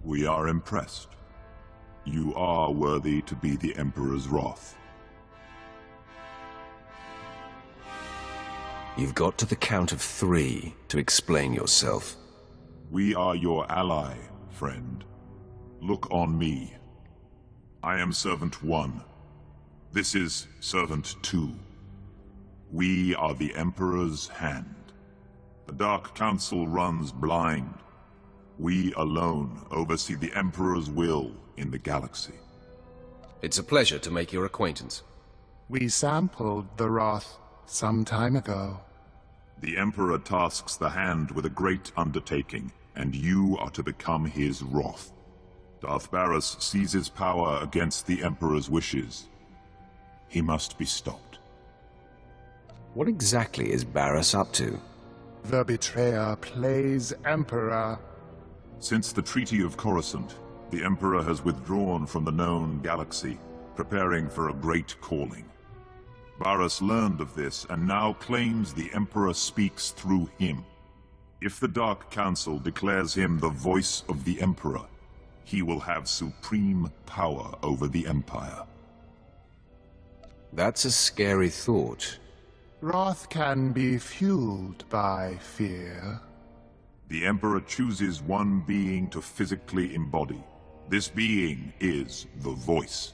We are impressed. You are worthy to be the Emperor's wrath. You've got to the count of 3 to explain yourself. We are your ally, friend. Look on me. I am Servant 1. This is Servant 2. We are the Emperor's hand. The Dark Council runs blind. We alone oversee the Emperor's will in the galaxy. It's a pleasure to make your acquaintance. We sampled the wrath some time ago. The Emperor tasks the Hand with a great undertaking, and you are to become his wrath. Darth Barris seizes power against the Emperor's wishes. He must be stopped. What exactly is Barris up to? The betrayer plays Emperor. Since the Treaty of Coruscant, the Emperor has withdrawn from the known galaxy, preparing for a great calling. Barris learned of this and now claims the Emperor speaks through him. If the Dark Council declares him the voice of the Emperor, he will have supreme power over the Empire. That's a scary thought. Wrath can be fueled by fear. The Emperor chooses one being to physically embody. This being is the voice.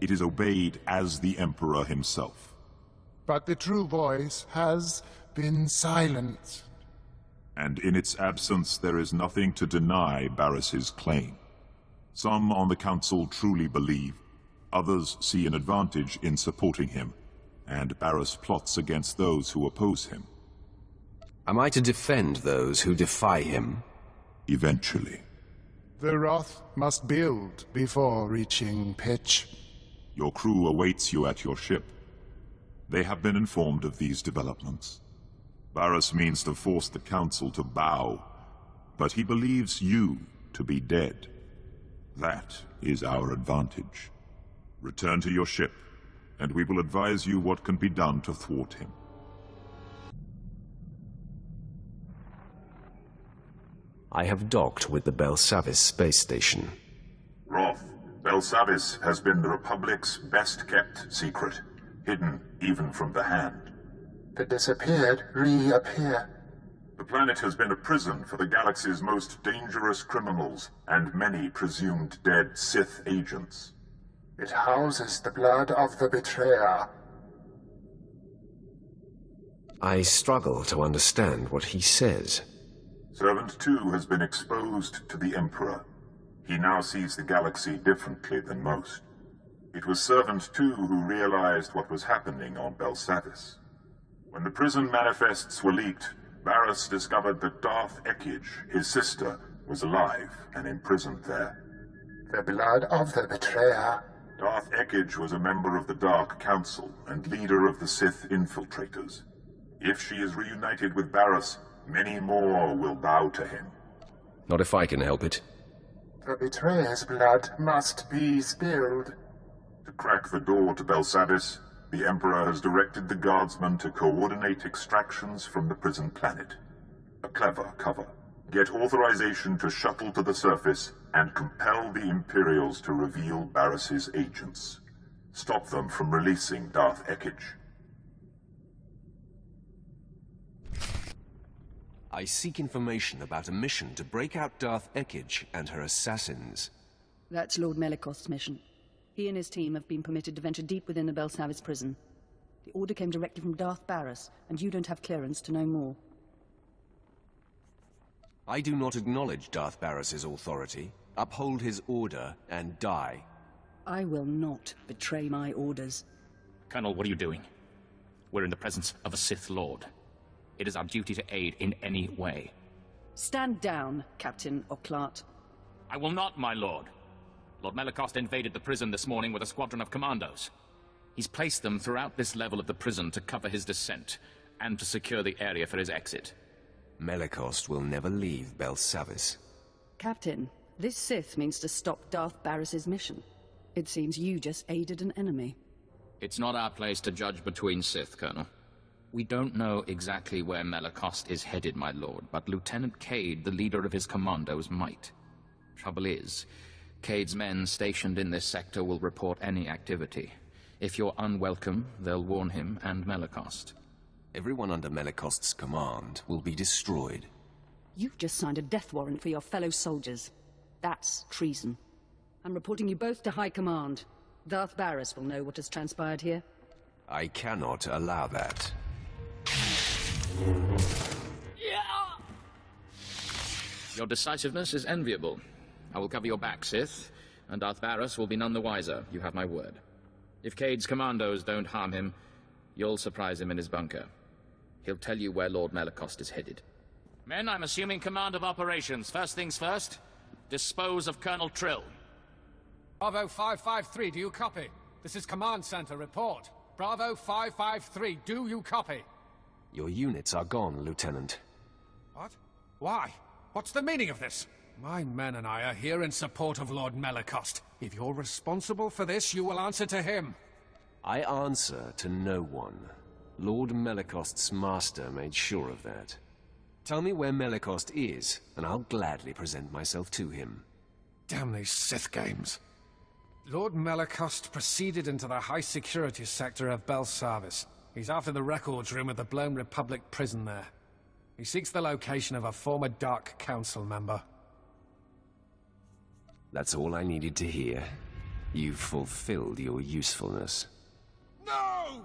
It is obeyed as the Emperor himself. But the true voice has been silenced. And in its absence, there is nothing to deny Barris's claim. Some on the Council truly believe, others see an advantage in supporting him, and Barris plots against those who oppose him. Am I to defend those who defy him? Eventually. The wrath must build before reaching pitch. Your crew awaits you at your ship. They have been informed of these developments. Barris means to force the Council to bow, but he believes you to be dead. That is our advantage. Return to your ship, and we will advise you what can be done to thwart him. I have docked with the Belsavis space station. Wrath, Belsavis has been the Republic's best-kept secret, hidden even from the Hand. The disappeared reappear. The planet has been a prison for the galaxy's most dangerous criminals and many presumed dead Sith agents. It houses the blood of the betrayer. I struggle to understand what he says. Servant 2 has been exposed to the Emperor. He now sees the galaxy differently than most. It was Servant 2 who realized what was happening on Belsavis. When the prison manifests were leaked, Barris discovered that Darth Ekij, his sister, was alive and imprisoned there. The blood of the betrayer. Darth Ekij was a member of the Dark Council and leader of the Sith infiltrators. If she is reunited with Barris, many more will bow to him. Not if I can help it. The betrayer's blood must be spilled. To crack the door to Belsavis, the Emperor has directed the guardsmen to coordinate extractions from the prison planet. A clever cover. Get authorization to shuttle to the surface and compel the Imperials to reveal Barris's agents. Stop them from releasing Darth Ekij. I seek information about a mission to break out Darth Ekij and her assassins. That's Lord Melikost's mission. He and his team have been permitted to venture deep within the Belsavis prison. The order came directly from Darth Barris, and you don't have clearance to know more. I do not acknowledge Darth Barris's authority, uphold his order, and die. I will not betray my orders. Colonel, what are you doing? We're in the presence of a Sith Lord. It is our duty to aid in any way. Stand down, Captain Oclart. I will not, my lord. Lord Melikost invaded the prison this morning with a squadron of commandos. He's placed them throughout this level of the prison to cover his descent, and to secure the area for his exit. Melikost will never leave Belsavis. Captain, this Sith means to stop Darth Barris's mission. It seems you just aided an enemy. It's not our place to judge between Sith, Colonel. We don't know exactly where Melikost is headed, my lord, but Lieutenant Cade, the leader of his commandos, might. Trouble is, Cade's men stationed in this sector will report any activity. If you're unwelcome, they'll warn him and Melicost. Everyone under Melicost's command will be destroyed. You've just signed a death warrant for your fellow soldiers. That's treason. I'm reporting you both to High Command. Darth Barris will know what has transpired here. I cannot allow that. Your decisiveness is enviable. I will cover your back, Sith, and Darth Barris will be none the wiser, you have my word. If Cade's commandos don't harm him, you'll surprise him in his bunker. He'll tell you where Lord Melicost is headed. Men, I'm assuming command of operations. First things first, dispose of Colonel Trill. Bravo 553, do you copy? This is Command Center, report. Bravo 553, do you copy? Your units are gone, Lieutenant. What? Why? What's the meaning of this? My men and I are here in support of Lord Melicost. If you're responsible for this, you will answer to him. I answer to no one. Lord Melicost's master made sure of that. Tell me where Melicost is, and I'll gladly present myself to him. Damn these Sith games. Lord Melicost proceeded into the high-security sector of Belsavis. He's after the records room at the Blown Republic prison there. He seeks the location of a former Dark Council member. That's all I needed to hear. You've fulfilled your usefulness. No!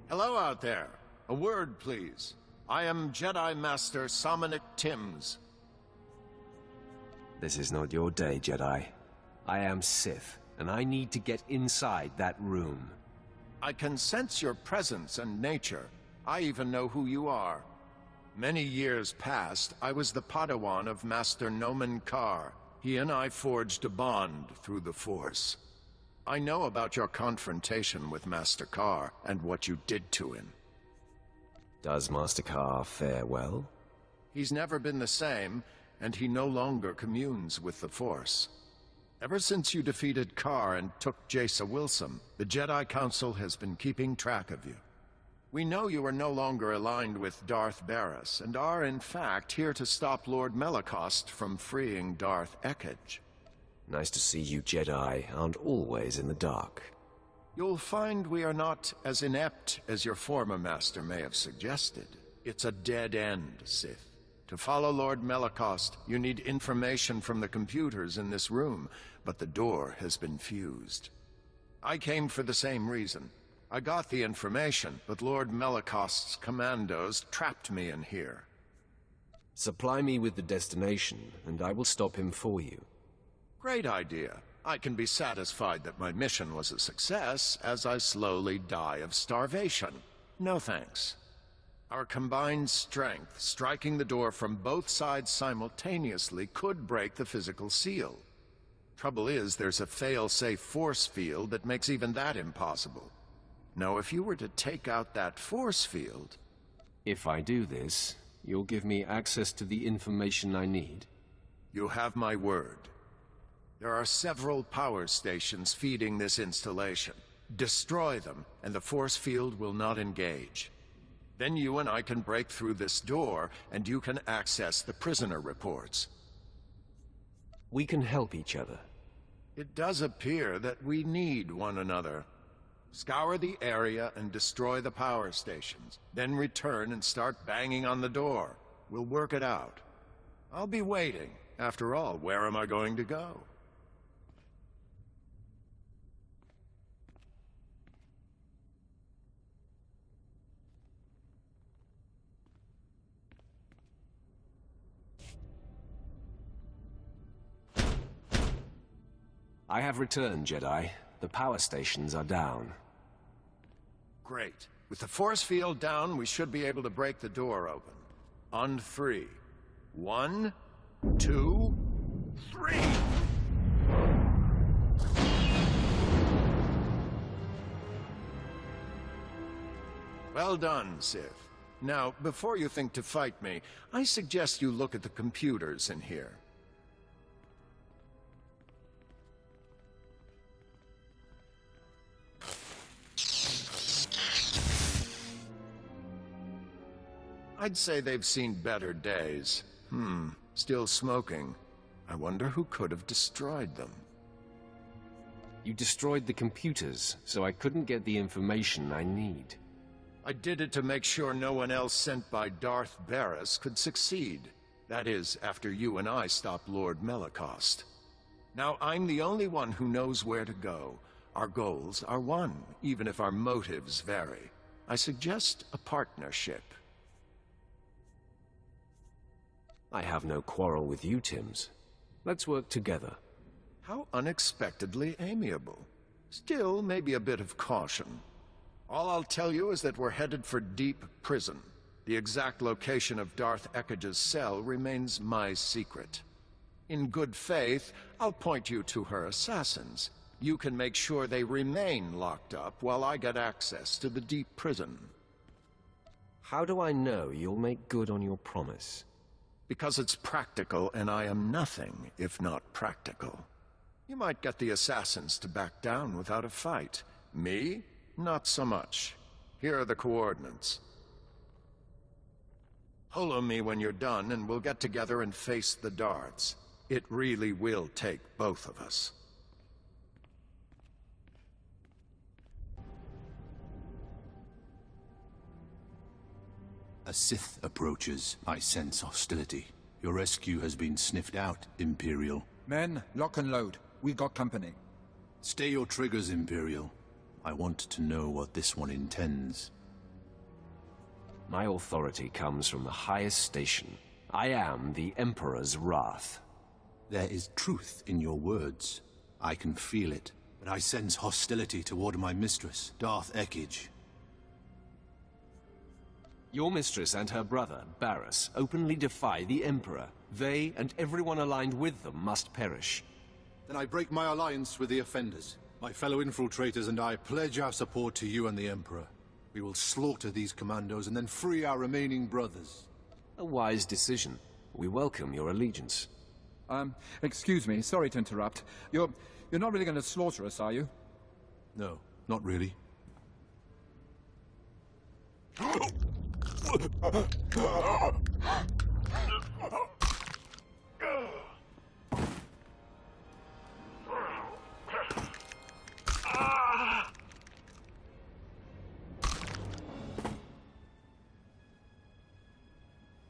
Hello out there. A word, please. I am Jedi Master Somonic Timms. This is not your day, Jedi. I am Sith, and I need to get inside that room. I can sense your presence and nature. I even know who you are. Many years past, I was the Padawan of Master Nomen Karr. He and I forged a bond through the Force. I know about your confrontation with Master Karr and what you did to him. Does Master Karr fare well? He's never been the same, and he no longer communes with the Force. Ever since you defeated Karr and took Jace Wilson, the Jedi Council has been keeping track of you. We know you are no longer aligned with Darth Barris, and are in fact here to stop Lord Melicost from freeing Darth Ekage. Nice to see you Jedi aren't always in the dark. You'll find we are not as inept as your former master may have suggested. It's a dead end, Sith. To follow Lord Melicost, you need information from the computers in this room, but the door has been fused. I came for the same reason. I got the information, but Lord Melicost's commandos trapped me in here. Supply me with the destination, and I will stop him for you. Great idea. I can be satisfied that my mission was a success as I slowly die of starvation. No thanks. Our combined strength, striking the door from both sides simultaneously, could break the physical seal. Trouble is, there's a fail-safe force field that makes even that impossible. Now, if you were to take out that force field... If I do this, you'll give me access to the information I need? You have my word. There are several power stations feeding this installation. Destroy them, and the force field will not engage. Then you and I can break through this door, and you can access the prisoner reports. We can help each other. It does appear that we need one another. Scour the area and destroy the power stations. Then return and start banging on the door. We'll work it out. I'll be waiting. After all, where am I going to go? I have returned, Jedi. The power stations are down. Great. With the force field down, we should be able to break the door open. On 3. 1, 2, 3! Well done, Sith. Now, before you think to fight me, I suggest you look at the computers in here. I'd say they've seen better days. Still smoking. I wonder who could have destroyed them. You destroyed the computers, so I couldn't get the information I need. I did it to make sure no one else sent by Darth Barris could succeed. That is, after you and I stopped Lord Melicost. Now I'm the only one who knows where to go. Our goals are one, even if our motives vary. I suggest a partnership. I have no quarrel with you, Tims. Let's work together. How unexpectedly amiable. Still, maybe a bit of caution. All I'll tell you is that we're headed for Deep Prison. The exact location of Darth Ekkage's cell remains my secret. In good faith, I'll point you to her assassins. You can make sure they remain locked up while I get access to the Deep Prison. How do I know you'll make good on your promise? Because it's practical, and I am nothing if not practical. You might get the assassins to back down without a fight. Me? Not so much. Here are the coordinates. Holo me when you're done, and we'll get together and face the Darths. It really will take both of us. A Sith approaches. I sense hostility. Your rescue has been sniffed out, Imperial. Men, lock and load. We got company. Stay your triggers, Imperial. I want to know what this one intends. My authority comes from the highest station. I am the Emperor's wrath. There is truth in your words. I can feel it. But I sense hostility toward my mistress, Darth Ekkage. Your mistress and her brother, Barris, openly defy the Emperor. They, and everyone aligned with them, must perish. Then I break my alliance with the offenders. My fellow infiltrators and I pledge our support to you and the Emperor. We will slaughter these commandos and then free our remaining brothers. A wise decision. We welcome your allegiance. Excuse me, sorry to interrupt. You're not really going to slaughter us, are you? No, not really.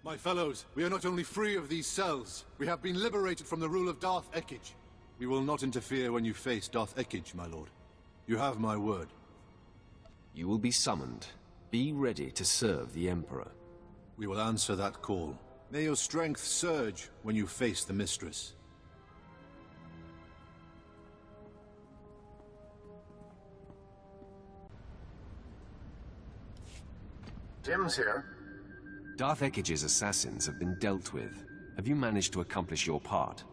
My fellows, we are not only free of these cells, we have been liberated from the rule of Darth Ekkage. We will not interfere when you face Darth Ekkage, my lord. You have my word. You will be summoned. Be ready to serve the Emperor. We will answer that call. May your strength surge when you face the Mistress. Tim's here. Darth Ekkage's assassins have been dealt with. Have you managed to accomplish your part?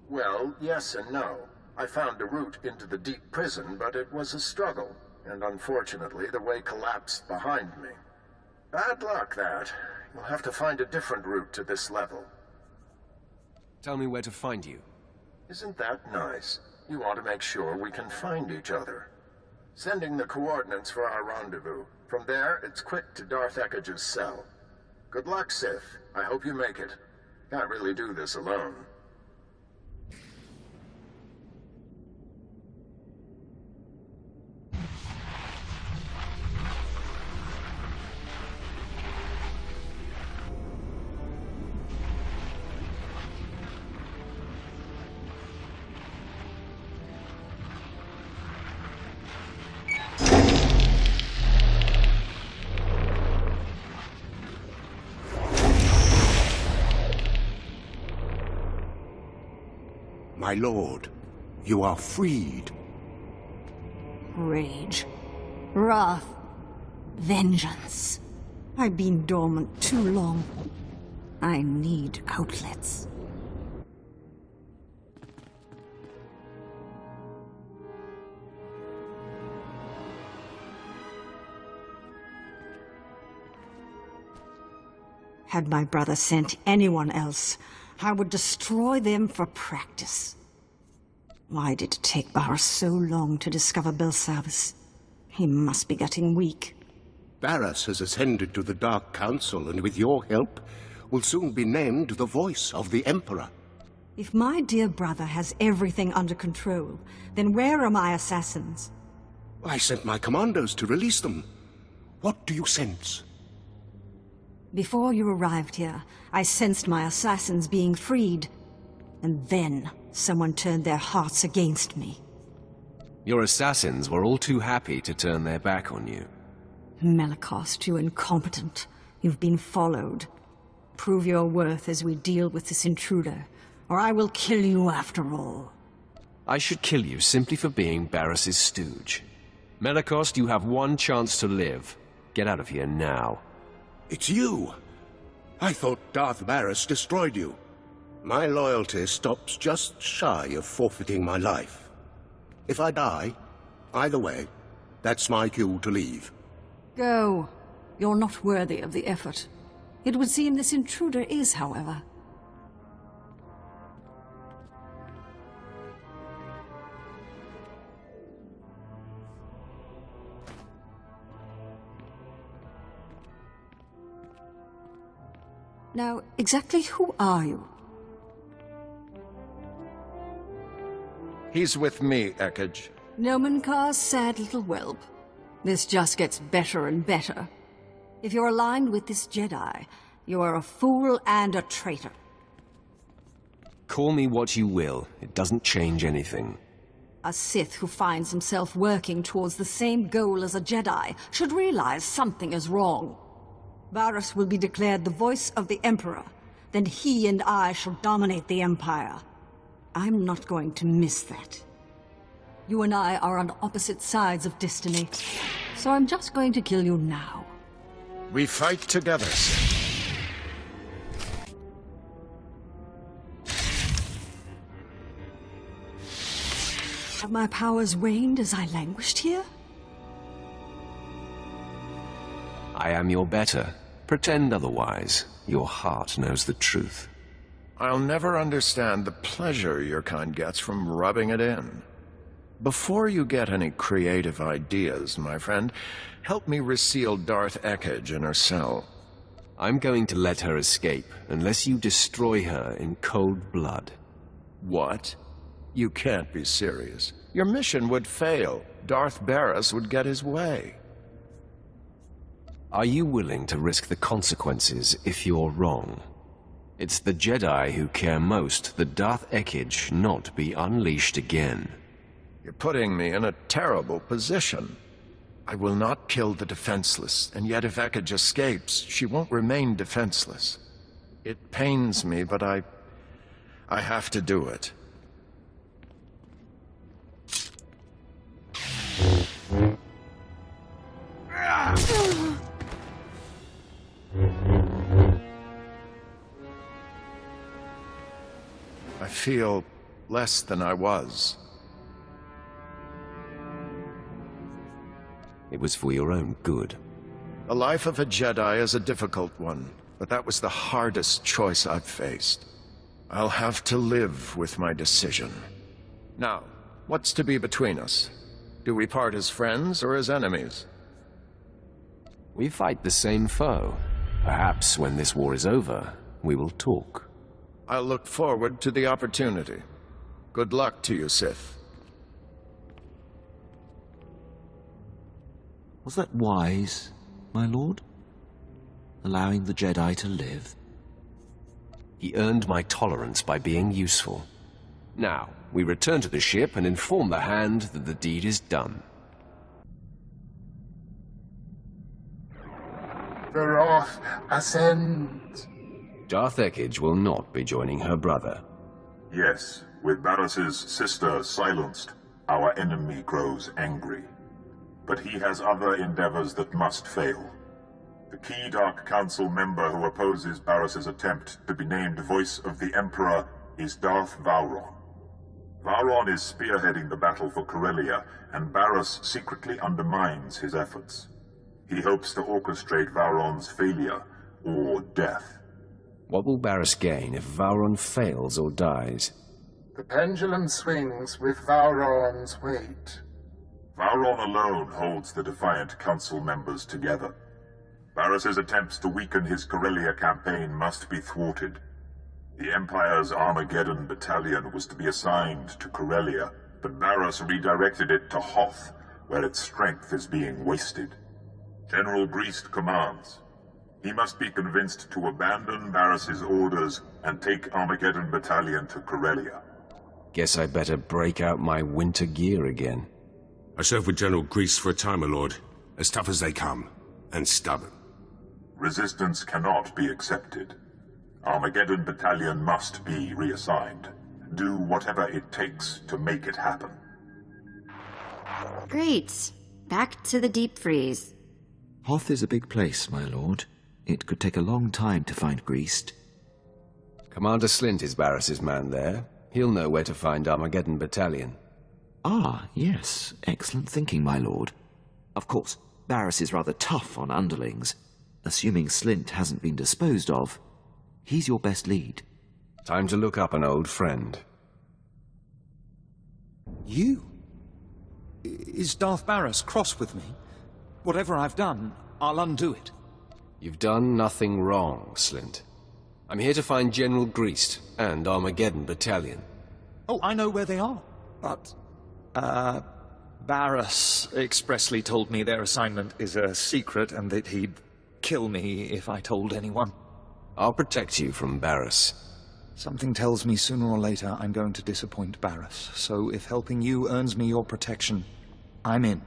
Well, yes and no. I found a route into the Deep Prison, but it was a struggle. And unfortunately, the way collapsed behind me. Bad luck, that. You'll have to find a different route to this level. Tell me where to find you. Isn't that nice? You want to make sure we can find each other. Sending the coordinates for our rendezvous. From there, it's quick to Darth Ekkage's cell. Good luck, Sith. I hope you make it. Can't really do this alone. My lord, you are freed. Rage. Wrath. Vengeance. I've been dormant too long. I need outlets. Had my brother sent anyone else, I would destroy them for practice. Why did it take Barris so long to discover Belsavis? He must be getting weak. Barras has ascended to the Dark Council, and with your help, will soon be named the voice of the Emperor. If my dear brother has everything under control, then where are my assassins? I sent my commandos to release them. What do you sense? Before you arrived here, I sensed my assassins being freed. And then, someone turned their hearts against me. Your assassins were all too happy to turn their back on you. Melicost, you incompetent. You've been followed. Prove your worth as we deal with this intruder, or I will kill you after all. I should kill you simply for being Barris's stooge. Melicost, you have one chance to live. Get out of here now. It's you! I thought Darth Barras destroyed you. My loyalty stops just shy of forfeiting my life. If I die, either way, that's my cue to leave. Go. You're not worthy of the effort. It would seem this intruder is, however. Now, exactly who are you? He's with me, Ekage. Nomenkar's sad little whelp. This just gets better and better. If you're aligned with this Jedi, you are a fool and a traitor. Call me what you will. It doesn't change anything. A Sith who finds himself working towards the same goal as a Jedi should realize something is wrong. Barras will be declared the voice of the Emperor. Then he and I shall dominate the Empire. I'm not going to miss that. You and I are on opposite sides of destiny, so I'm just going to kill you now. We fight together, Sith. Have my powers waned as I languished here? I am your better. Pretend otherwise. Your heart knows the truth. I'll never understand the pleasure your kind gets from rubbing it in. Before you get any creative ideas, my friend, help me reseal Darth Ekage in her cell. I'm going to let her escape, unless you destroy her in cold blood. What? You can't be serious. Your mission would fail. Darth Barras would get his way. Are you willing to risk the consequences if you're wrong? It's the Jedi who care most that Darth Ekage not be unleashed again. You're putting me in a terrible position. I will not kill the defenseless, and yet if Ekage escapes, she won't remain defenseless. It pains me, but I have to do it. I feel less than I was. It was for your own good. The life of a Jedi is a difficult one, but that was the hardest choice I've faced. I'll have to live with my decision. Now, what's to be between us? Do we part as friends or as enemies? We fight the same foe. Perhaps when this war is over, we will talk. I'll look forward to the opportunity. Good luck to you, Sith. Was that wise, my lord? Allowing the Jedi to live? He earned my tolerance by being useful. Now, we return to the ship and inform the Hand that the deed is done. The wrath ascends. Darth Ekage will not be joining her brother. Yes, with Barris's sister silenced, our enemy grows angry. But he has other endeavors that must fail. The key Dark Council member who opposes Barris's attempt to be named Voice of the Emperor is Darth Vowron. Vowron is spearheading the battle for Corellia, and Barris secretly undermines his efforts. He hopes to orchestrate Vowron's failure, or death. What will Barris gain if Vowron fails or dies? The pendulum swings with Vowron's weight. Vowron alone holds the defiant council members together. Varus's attempts to weaken his Corellia campaign must be thwarted. The Empire's Armageddon battalion was to be assigned to Corellia, but Varus redirected it to Hoth, where its strength is being wasted. General Greast commands. He must be convinced to abandon Varus's orders and take Armageddon battalion to Corellia. Guess I better break out my winter gear again. I served with General Greast for a time, my lord. As tough as they come, and stubborn. Resistance cannot be accepted. Armageddon battalion must be reassigned. Do whatever it takes to make it happen. Great. Back to the deep freeze. Hoth is a big place, my lord. It could take a long time to find Greast. Commander Slint is Varus's man there. He'll know where to find Armageddon battalion. Ah, yes. Excellent thinking, my lord. Of course, Varus is rather tough on underlings. Assuming Slint hasn't been disposed of, he's your best lead. Time to look up an old friend. You? Is Darth Varus cross with me? Whatever I've done, I'll undo it. You've done nothing wrong, Slint. I'm here to find General Greast and Armageddon battalion. Oh, I know where they are. But, Varus expressly told me their assignment is a secret and that he'd kill me if I told anyone. I'll protect you from Varus. Something tells me sooner or later I'm going to disappoint Varus, so if helping you earns me your protection, I'm in.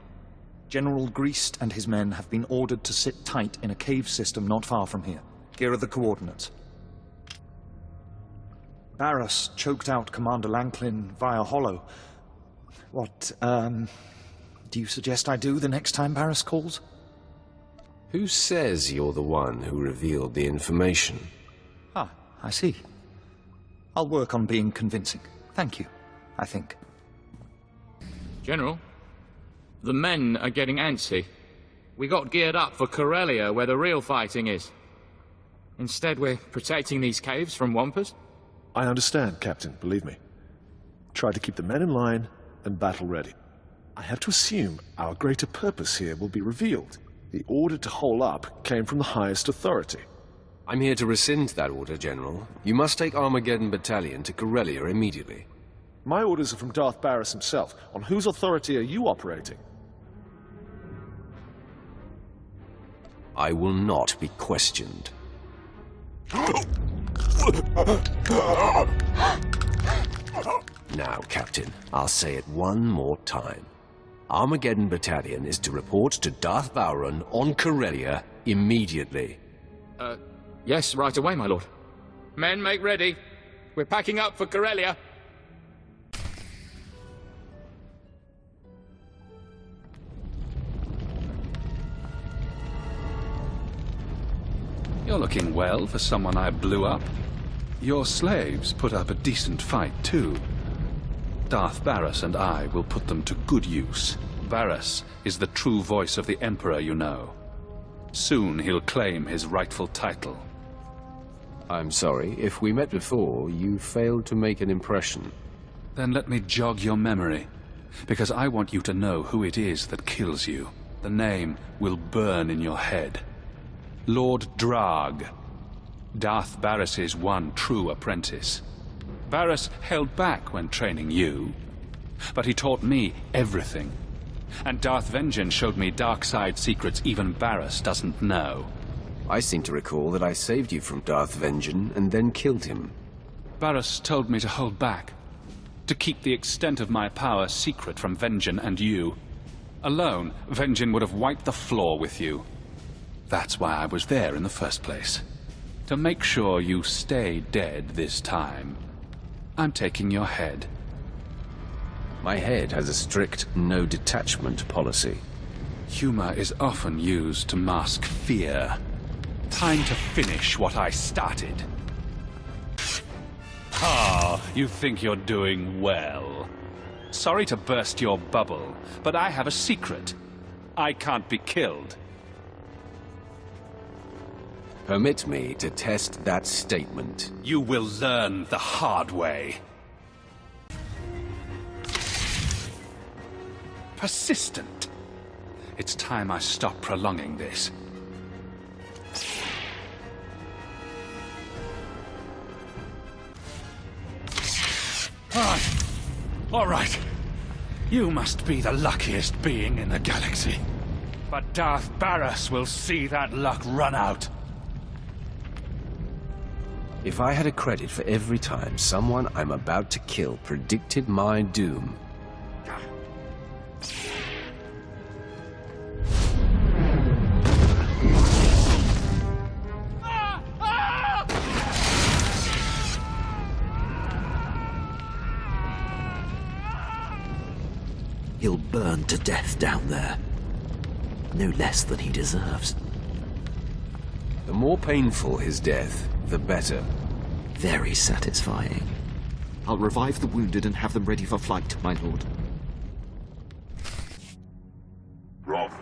General Greast and his men have been ordered to sit tight in a cave system not far from here. Here are the coordinates. Varus choked out Commander Lanklin via hollow. What, do you suggest I do the next time Varus calls? Who says you're the one who revealed the information? Ah, I see. I'll work on being convincing. Thank you, I think. General, the men are getting antsy. We got geared up for Corellia, where the real fighting is. Instead, we're protecting these caves from Wampus. I understand, Captain, believe me. Try to keep the men in line and battle ready. I have to assume our greater purpose here will be revealed. The order to hole up came from the highest authority. I'm here to rescind that order, General. You must take Armageddon battalion to Corellia immediately. My orders are from Darth Varus himself. On whose authority are you operating? I will not be questioned. Now, Captain, I'll say it one more time. Armageddon battalion is to report to Darth Vowron on Corellia immediately. Yes, right away, my lord. Men, make ready. We're packing up for Corellia. You're looking well for someone I blew up. Your slaves put up a decent fight, too. Darth Varus and I will put them to good use. Varus is the true voice of the Emperor, you know. Soon he'll claim his rightful title. I'm sorry, if we met before, you failed to make an impression. Then let me jog your memory, because I want you to know who it is that kills you. The name will burn in your head. Lord Drag, Darth Varus's one true apprentice. Varus held back when training you, but he taught me everything. And Darth Vengeance showed me dark side secrets even Varus doesn't know. I seem to recall that I saved you from Darth Vengeance and then killed him. Varus told me to hold back, to keep the extent of my power secret from Vengeance and you. Alone, Vengeance would have wiped the floor with you. That's why I was there in the first place. To make sure you stay dead this time, I'm taking your head. My head has a strict no-detachment policy. Humor is often used to mask fear. Time to finish what I started. Ah, you think you're doing well. Sorry to burst your bubble, but I have a secret. I can't be killed. Permit me to test that statement. You will learn the hard way. Persistent. It's time I stop prolonging this. All right. You must be the luckiest being in the galaxy. But Darth Barras will see that luck run out. If I had a credit for every time someone I'm about to kill predicted my doom... He'll burn to death down there. No less than he deserves. The more painful his death, the better. Very satisfying. I'll revive the wounded and have them ready for flight, my lord. Roth,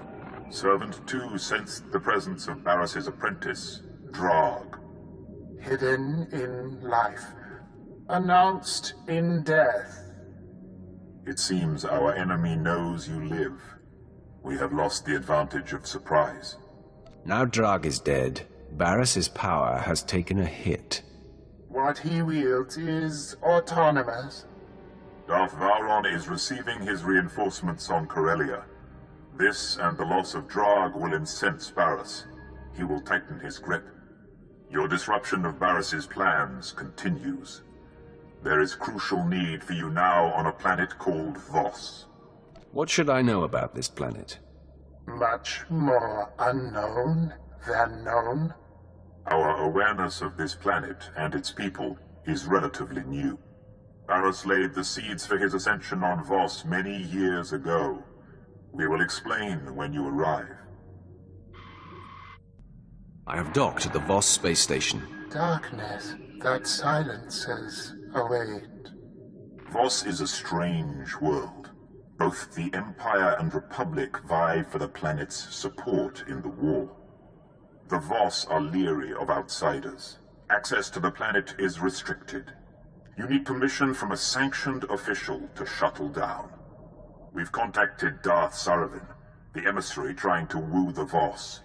Servant 2 sensed the presence of Barris's apprentice, Drag. Hidden in life, announced in death. It seems our enemy knows you live. We have lost the advantage of surprise. Now Drag is dead, Barris's power has taken a hit. What he wields is autonomous. Darth Vowron is receiving his reinforcements on Corellia. This and the loss of Drag will incense Barris. He will tighten his grip. Your disruption of Barris's plans continues. There is crucial need for you now on a planet called Voss. What should I know about this planet? Much more unknown than known. Our awareness of this planet and its people is relatively new. Barris laid the seeds for his ascension on Voss many years ago. We will explain when you arrive. I have docked at the Voss space station. Darkness that silences await. Voss is a strange world. Both the Empire and Republic vie for the planet's support in the war. The Voss are leery of outsiders. Access to the planet is restricted. You need permission from a sanctioned official to shuttle down. We've contacted Darth Saravin, the emissary trying to woo the Voss.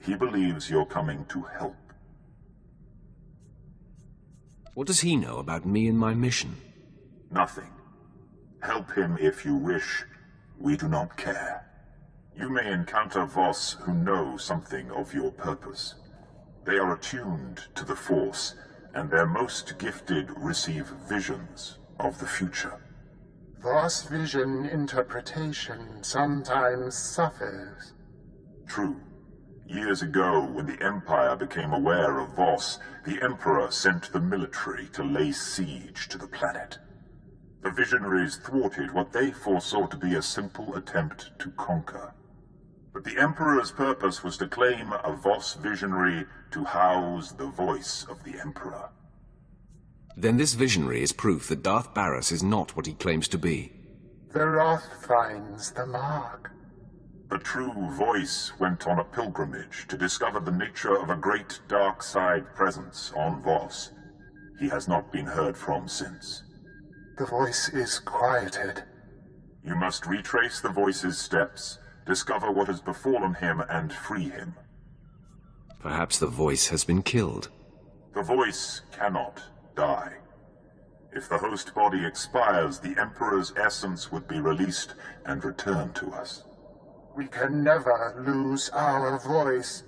He believes you're coming to help. What does he know about me and my mission? Nothing. Help him if you wish. We do not care. You may encounter Voss who know something of your purpose. They are attuned to the Force, and their most gifted receive visions of the future. Voss vision interpretation sometimes suffers. True. Years ago, when the Empire became aware of Voss, the Emperor sent the military to lay siege to the planet. The visionaries thwarted what they foresaw to be a simple attempt to conquer. But the Emperor's purpose was to claim a Voss visionary to house the voice of the Emperor. Then this visionary is proof that Darth Barras is not what he claims to be. The Wrath finds the mark. The true voice went on a pilgrimage to discover the nature of a great dark side presence on Voss. He has not been heard from since. The voice is quieted. You must retrace the voice's steps, discover what has befallen him, and free him. Perhaps the voice has been killed. The voice cannot die. If the host body expires, the Emperor's essence would be released and returned to us. We can never lose our voice.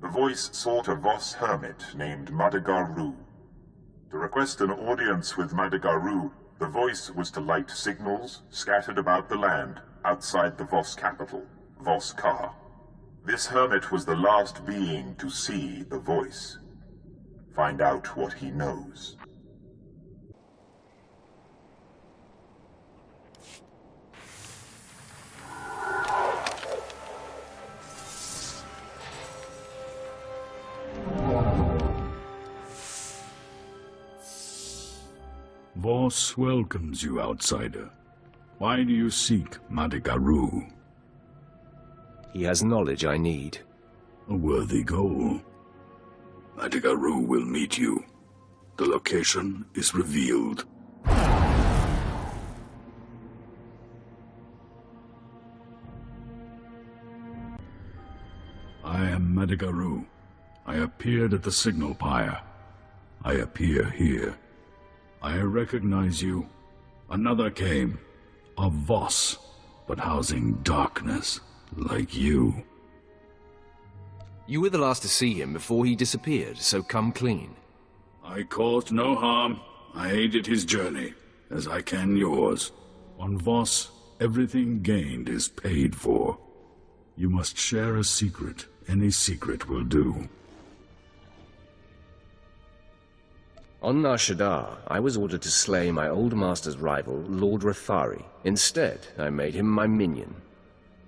The voice sought a Voss hermit named Madagar-Ru. To request an audience with Madagar-Ru, the voice was to light signals scattered about the land outside the Voss capital, Voss-Ka. This hermit was the last being to see the voice. Find out what he knows. Voss welcomes you, outsider. Why do you seek Madagar-Ru? He has knowledge I need. A worthy goal. Madagar-Ru will meet you. The location is revealed. I am Madagar-Ru. I appeared at the signal pyre. I appear here. I recognize you, Another came, a Voss, but housing darkness, like you. You were the last to see him before he disappeared, so come clean. I caused no harm. I aided his journey, as I can yours. On Voss, everything gained is paid for. You must share a secret. Any secret will do. On Nar Shaddaa, I was ordered to slay my old master's rival, Lord Rathari. Instead, I made him my minion.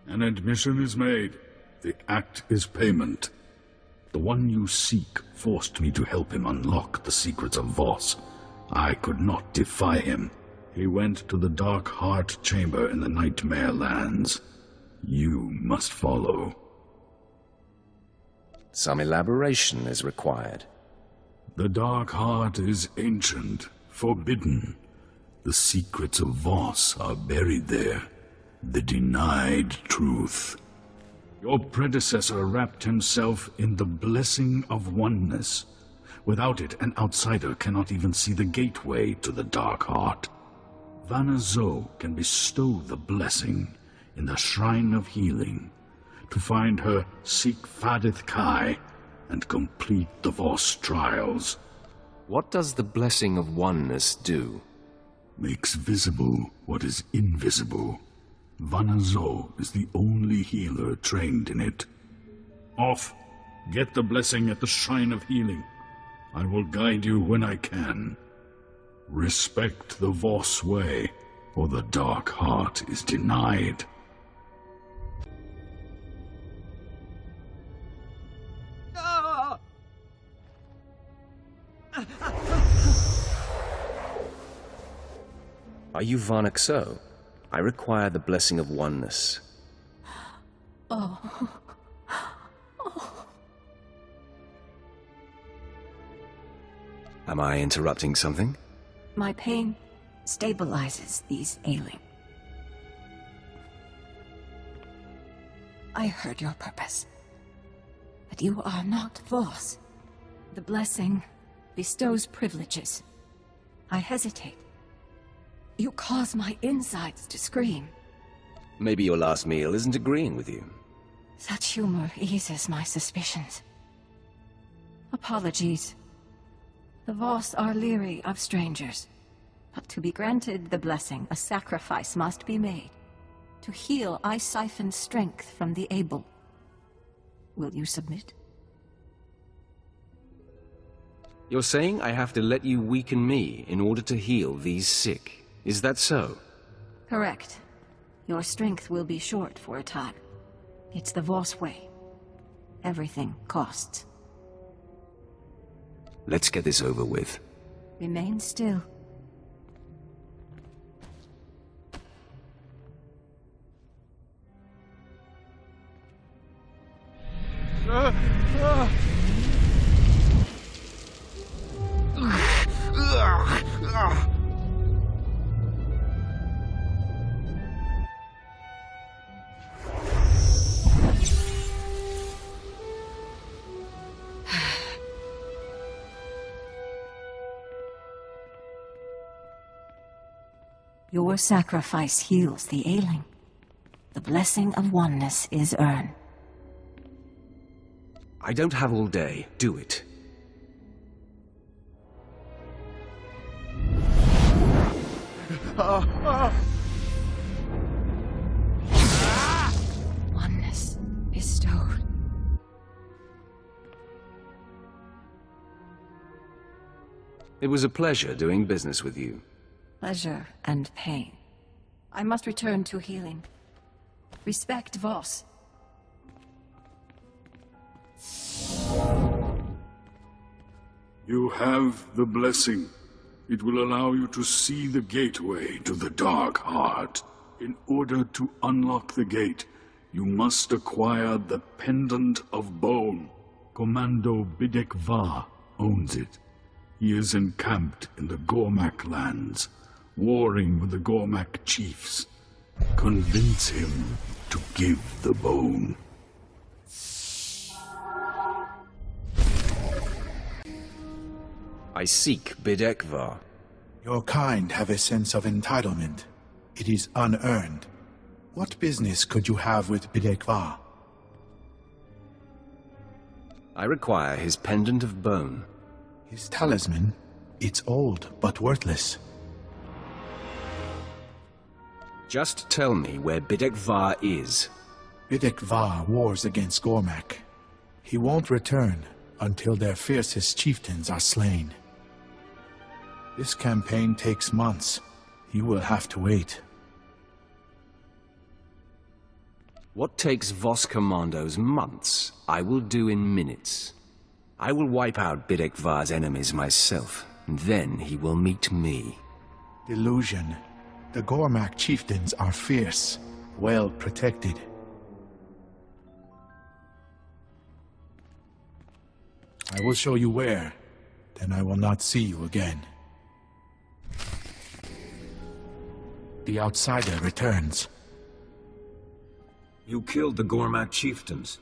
An admission is made. The act is payment. The one you seek forced me to help him unlock the secrets of Voss. I could not defy him. He went to the Dark Heart Chamber in the Nightmare Lands. You must follow. Some elaboration is required. The Dark Heart is ancient, forbidden. The secrets of Voss are buried there. The denied truth. Your predecessor wrapped himself in the blessing of oneness. Without it, an outsider cannot even see the gateway to the Dark Heart. Vanna Zo can bestow the blessing in the Shrine of Healing. To find her, seek Fadith Kai and complete the Voss trials. What does the blessing of oneness do? Makes visible what is invisible. Vanna Zo is the only healer trained in it. Off! Get the blessing at the Shrine of Healing. I will guide you when I can. Respect the Voss way, or the Dark Heart is denied. Are you Varnak So? I require the blessing of oneness. Oh. Am I interrupting something? My pain stabilizes these ailing. I heard your purpose. But you are not Voss. The blessing bestows privileges. I hesitate. You cause my insides to scream. Maybe your last meal isn't agreeing with you. Such humor eases my suspicions. Apologies. The Voss are leery of strangers. But to be granted the blessing, a sacrifice must be made. To heal, I siphon strength from the able. Will you submit? You're saying I have to let you weaken me in order to heal these sick. Is that so? Correct. Your strength will be short for a time. It's the Voss way. Everything costs. Let's get this over with. Remain still. Your sacrifice heals the ailing. The blessing of oneness is earned. I don't have all day. Do it. Oneness bestowed. It was a pleasure doing business with you. Pleasure and pain. I must return to healing. Respect Voss. You have the blessing. It will allow you to see the gateway to the Dark Heart. In order to unlock the gate, you must acquire the Pendant of Bone. Commando Bidek Va owns it. He is encamped in the Gormak lands, warring with the Gormak chiefs. Convince him to give the bone. I seek Bidek Va. Your kind have a sense of entitlement. It is unearned. What business could you have with Bidekvar? I require his pendant of bone. His talisman? It's old, but worthless. Just tell me where Bidekvar is. Bidekvar wars against Gormak. He won't return until their fiercest chieftains are slain. This campaign takes months. You will have to wait. What takes Voss commandos months, I will do in minutes. I will wipe out Bidekvar's enemies myself, and then he will meet me. Delusion. The Gormak chieftains are fierce, well protected. I will show you where, then I will not see you again. The outsider returns. You killed the Gormak chieftains.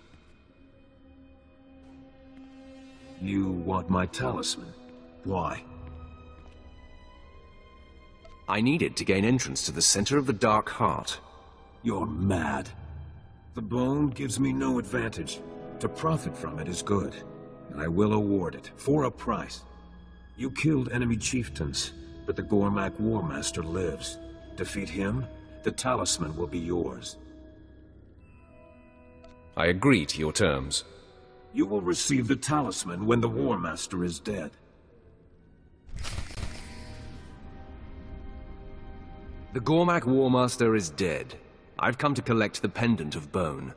You want my talisman. Why? I need it to gain entrance to the center of the Dark Heart. You're mad. The bone gives me no advantage. To profit from it is good, and I will award it, for a price. You killed enemy chieftains, but the Gormak War Master lives. Defeat him, the talisman will be yours. I agree to your terms. You will receive the talisman when the War Master is dead. The Gormak War Master is dead. I've come to collect the pendant of bone.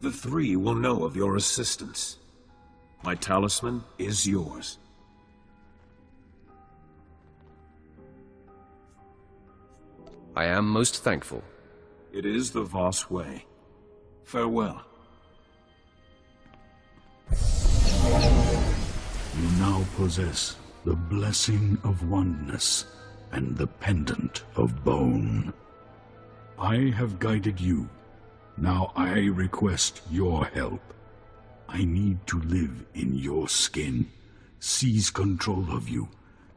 The three will know of your assistance. My talisman is yours. I am most thankful. It is the Voss way. Farewell. You now possess the blessing of oneness and the pendant of bone. I have guided you. Now I request your help. I need to live in your skin, seize control of you.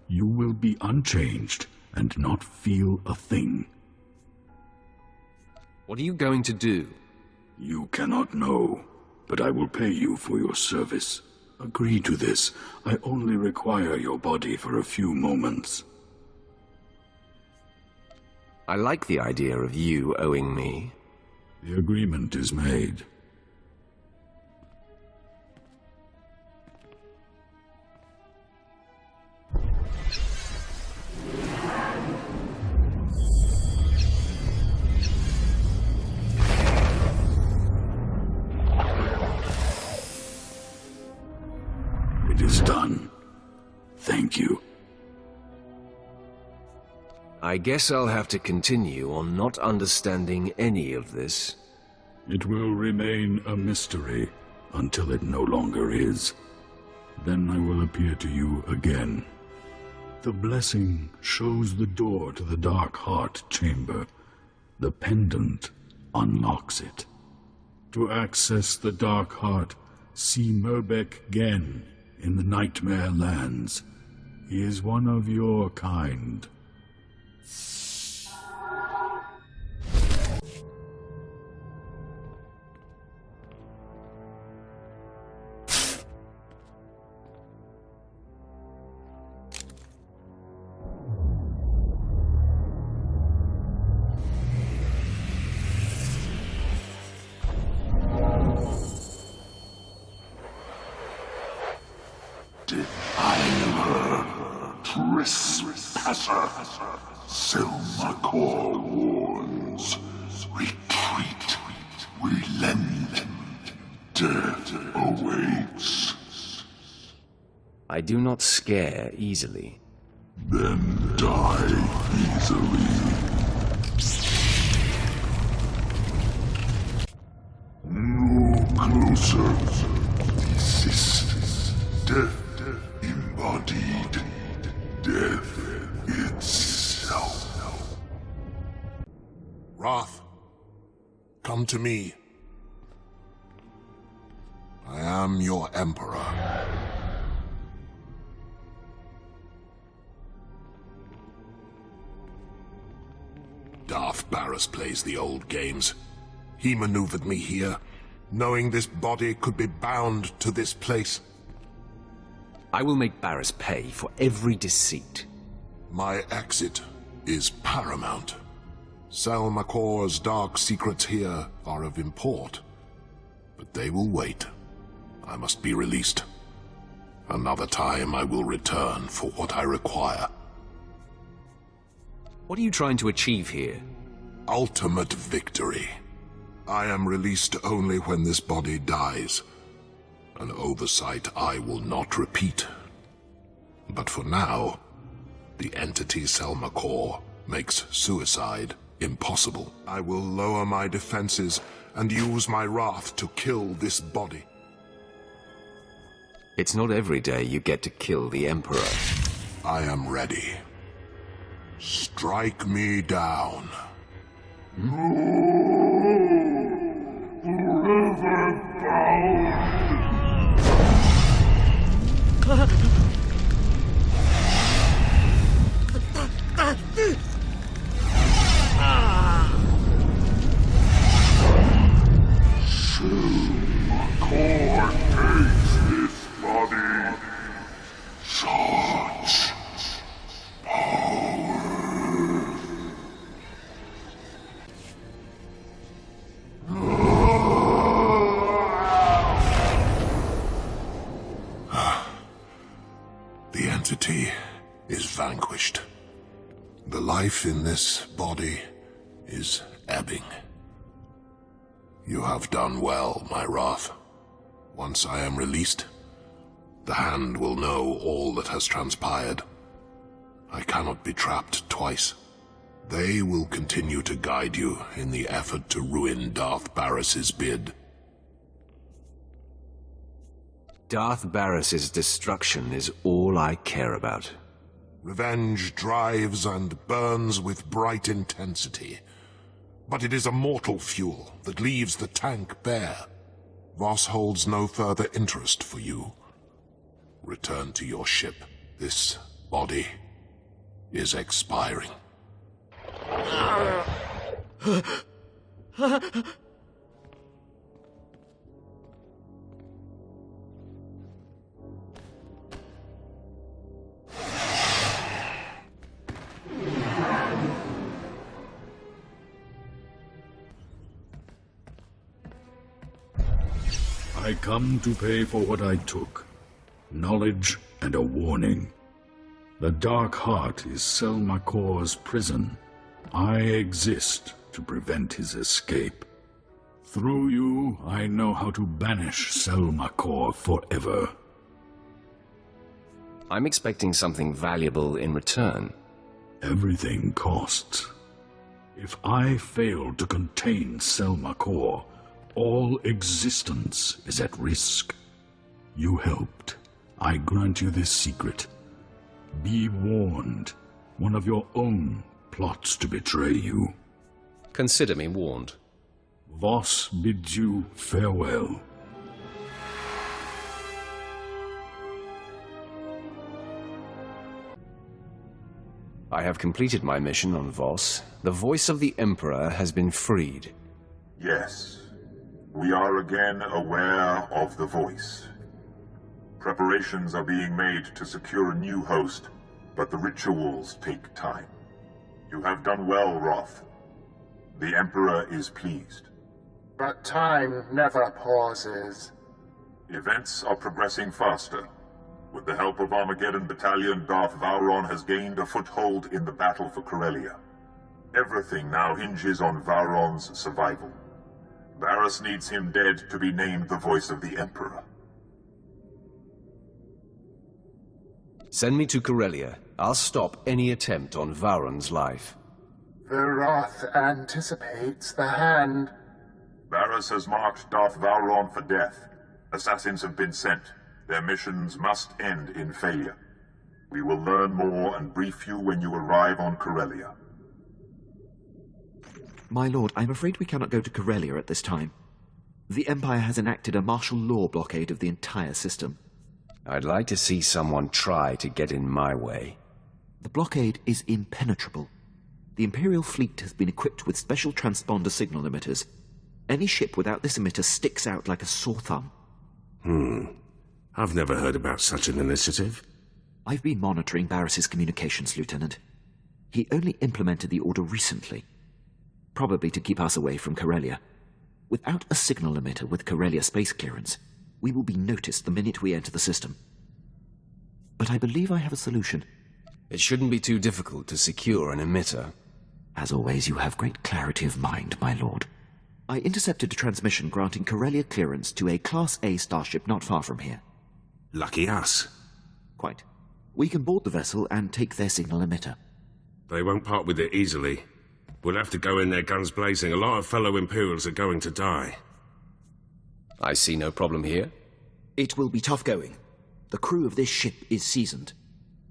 You will be unchanged and not feel a thing. What are you going to do? You cannot know, but I will pay you for your service. Agree to this. I only require your body for a few moments. I like the idea of you owing me. The agreement is made. It is done. Thank you. I guess I'll have to continue on not understanding any of this. It will remain a mystery until it no longer is. Then I will appear to you again. The blessing shows the door to the Dark Heart chamber. The pendant unlocks it. To access the Dark Heart, see Merbek Gen in the Nightmare Lands. He is one of your kind. Trespasser, Selmakor warns. Retreat, relent, death awaits. I do not scare easily. Then die easily. No closer. Desist. Death embodied. Death itself. Roth, come to me. I am your Emperor. Darth Barras plays the old games. He maneuvered me here, knowing this body could be bound to this place. I will make Barras pay for every deceit. My exit is paramount. Selmacor's dark secrets here are of import, but they will wait. I must be released. Another time I will return for what I require. What are you trying to achieve here? Ultimate victory. I am released only when this body dies. An oversight I will not repeat. But for now, the entity Selmacor makes suicide impossible. I will lower my defenses and use my wrath to kill this body. It's not every day you get to kill the Emperor. I am ready. Strike me down. The entity is vanquished. The life in this body is ebbing. You have done well, my wrath. Once I am released, the Hand will know all that has transpired. I cannot be trapped twice. They will continue to guide you in the effort to ruin Darth Barras's bid. Darth Barras's destruction is all I care about. Revenge drives and burns with bright intensity. But it is a mortal fuel that leaves the tank bare. Voss holds no further interest for you. Return to your ship. This body is expiring. I come to pay for what I took. Knowledge and a warning. The Dark Heart is Selmacor's prison. I exist to prevent his escape. Through you, I know how to banish Selmacor forever. I'm expecting something valuable in return. Everything costs. If I fail to contain Selmacor, all existence is at risk. You helped. I grant you this secret. Be warned. One of your own plots to betray you. Consider me warned. Voss bids you farewell. I have completed my mission on Voss. The voice of the Emperor has been freed. Yes. We are again aware of the voice. Preparations are being made to secure a new host, but the rituals take time. You have done well, Roth. The Emperor is pleased. But time never pauses. Events are progressing faster. With the help of Armageddon Battalion, Darth Vowron has gained a foothold in the battle for Corellia. Everything now hinges on Vowron's survival. Barras needs him dead to be named the voice of the Emperor. Send me to Corellia. I'll stop any attempt on Vowron's life. The Wrath anticipates the Hand. Barras has marked Darth Vowron for death. Assassins have been sent. Their missions must end in failure. We will learn more and brief you when you arrive on Corellia. My lord, I'm afraid we cannot go to Corellia at this time. The Empire has enacted a martial law blockade of the entire system. I'd like to see someone try to get in my way. The blockade is impenetrable. The Imperial fleet has been equipped with special transponder signal emitters. Any ship without this emitter sticks out like a sore thumb. I've never heard about such an initiative. I've been monitoring Barris's communications, Lieutenant. He only implemented the order recently, probably to keep us away from Corellia. Without a signal emitter with Corellia space clearance, we will be noticed the minute we enter the system. But I believe I have a solution. It shouldn't be too difficult to secure an emitter. As always, you have great clarity of mind, my lord. I intercepted a transmission granting Corellia clearance to a Class A starship not far from here. Lucky us. Quite. We can board the vessel and take their signal emitter. They won't part with it easily. We'll have to go in there guns blazing. A lot of fellow Imperials are going to die. I see no problem here. It will be tough going. The crew of this ship is seasoned.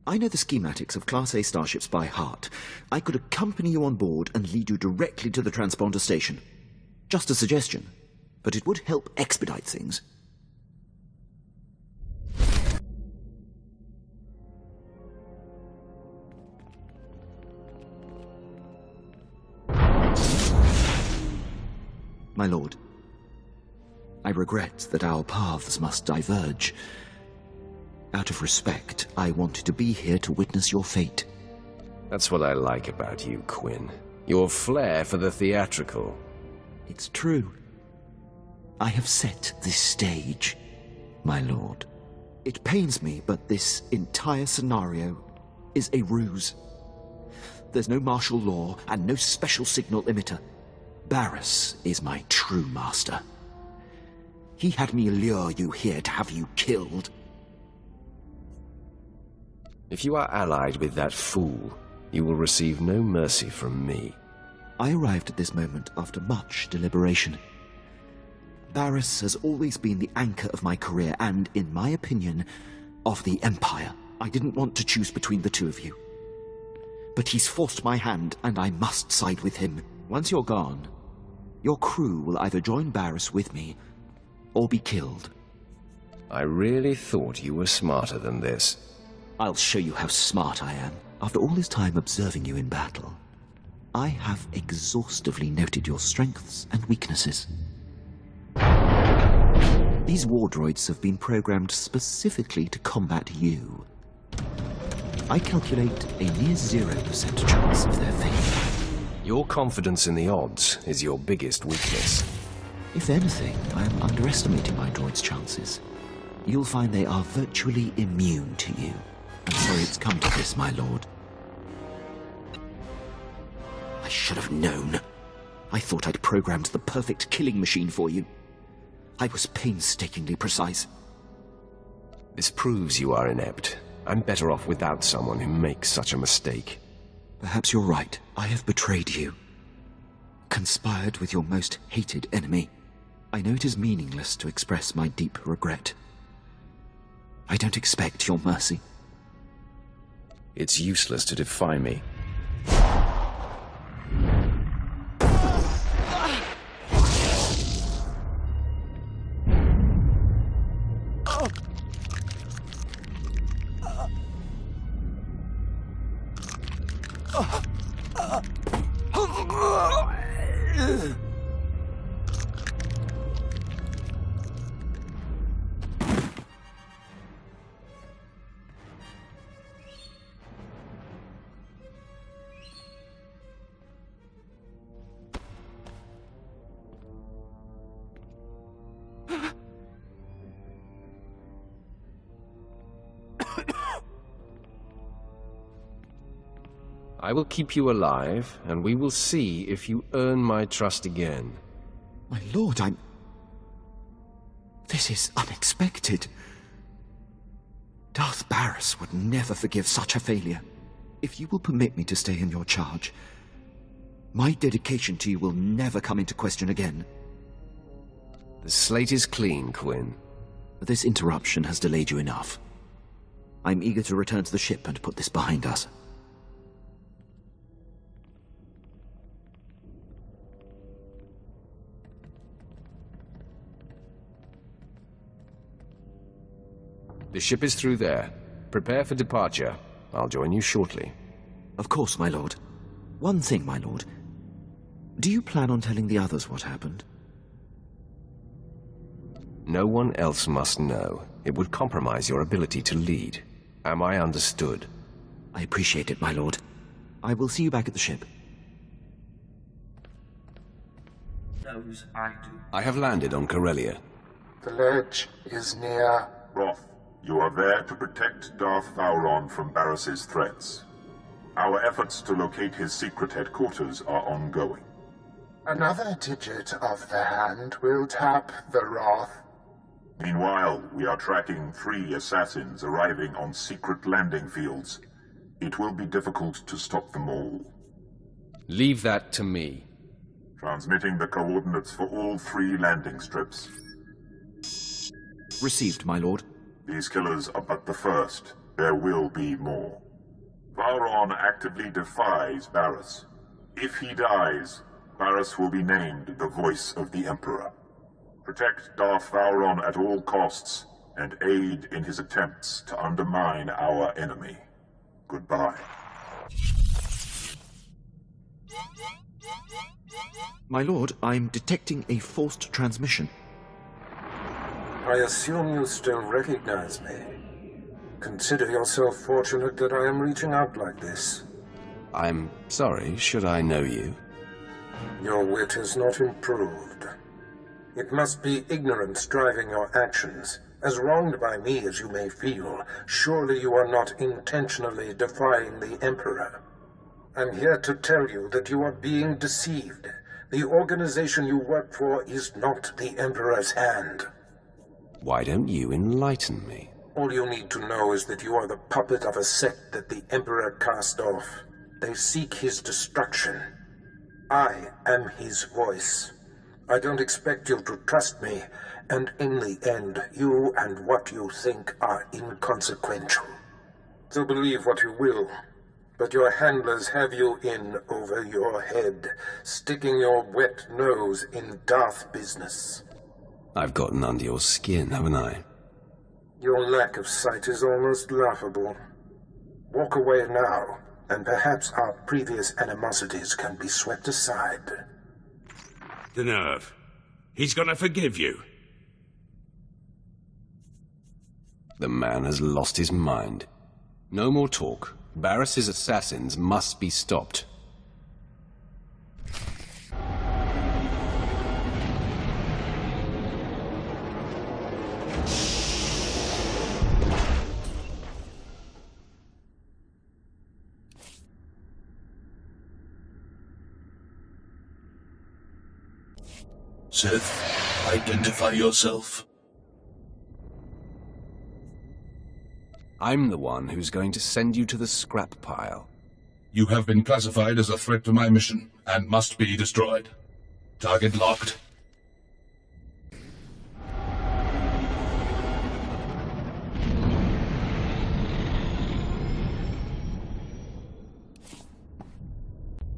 I know the schematics of Class A starships by heart. I could accompany you on board and lead you directly to the transponder station. Just a suggestion, but it would help expedite things. My lord, I regret that our paths must diverge. Out of respect, I wanted to be here to witness your fate. That's what I like about you, Quinn. Your flair for the theatrical. It's true. I have set this stage, my lord. It pains me, but this entire scenario is a ruse. There's no martial law and no special signal emitter. Barris is my true master. He had me lure you here to have you killed. If you are allied with that fool, you will receive no mercy from me. I arrived at this moment after much deliberation. Barris has always been the anchor of my career and, in my opinion, of the Empire. I didn't want to choose between the two of you. But he's forced my hand, and I must side with him. Once you're gone, your crew will either join Barris with me, or be killed. I really thought you were smarter than this. I'll show you how smart I am. After all this time observing you in battle, I have exhaustively noted your strengths and weaknesses. These war droids have been programmed specifically to combat you. I calculate a near 0% chance of their fate. Your confidence in the odds is your biggest weakness. If anything, I am underestimating my droid's chances. You'll find they are virtually immune to you. I'm sorry it's come to this, my lord. I should have known. I thought I'd programmed the perfect killing machine for you. I was painstakingly precise. This proves you are inept. I'm better off without someone who makes such a mistake. Perhaps you're right. I have betrayed you. Conspired with your most hated enemy. I know it is meaningless to express my deep regret. I don't expect your mercy. It's useless to defy me. I will keep you alive, and we will see if you earn my trust again. My lord, This is unexpected. Darth Barris would never forgive such a failure. If you will permit me to stay in your charge, my dedication to you will never come into question again. The slate is clean, Quinn. This interruption has delayed you enough. I'm eager to return to the ship and put this behind us. The ship is through there. Prepare for departure. I'll join you shortly. Of course, my lord. One thing, my lord. Do you plan on telling the others what happened? No one else must know. It would compromise your ability to lead. Am I understood? I appreciate it, my lord. I will see you back at the ship. Those I do. I have landed on Corellia. The ledge is near. Roth, you are there to protect Darth Vowron from Barris's threats. Our efforts to locate his secret headquarters are ongoing. Another digit of the hand will tap the Roth. Meanwhile, we are tracking 3 assassins arriving on secret landing fields. It will be difficult to stop them all. Leave that to me. Transmitting the coordinates for all 3 landing strips. Received, my lord. These killers are but the first. There will be more. Vowron actively defies Barris. If he dies, Barris will be named the voice of the Emperor. Protect Darth Vowron at all costs, and aid in his attempts to undermine our enemy. Goodbye. My lord, I'm detecting a forced transmission. I assume you still recognize me. Consider yourself fortunate that I am reaching out like this. I'm sorry, should I know you? Your wit has not improved. It must be ignorance driving your actions. As wronged by me as you may feel, surely you are not intentionally defying the Emperor. I'm here to tell you that you are being deceived. The organization you work for is not the Emperor's hand. Why don't you enlighten me? All you need to know is that you are the puppet of a sect that the Emperor cast off. They seek his destruction. I am his voice. I don't expect you to trust me, and in the end, you and what you think are inconsequential. So believe what you will, but your handlers have you in over your head, sticking your wet nose in Darth business. I've gotten under your skin, haven't I? Your lack of sight is almost laughable. Walk away now, and perhaps our previous animosities can be swept aside. The nerve. He's gonna forgive you. The man has lost his mind. No more talk. Barris's assassins must be stopped. Sith, identify yourself. I'm the one who's going to send you to the scrap pile. You have been classified as a threat to my mission, and must be destroyed. Target locked.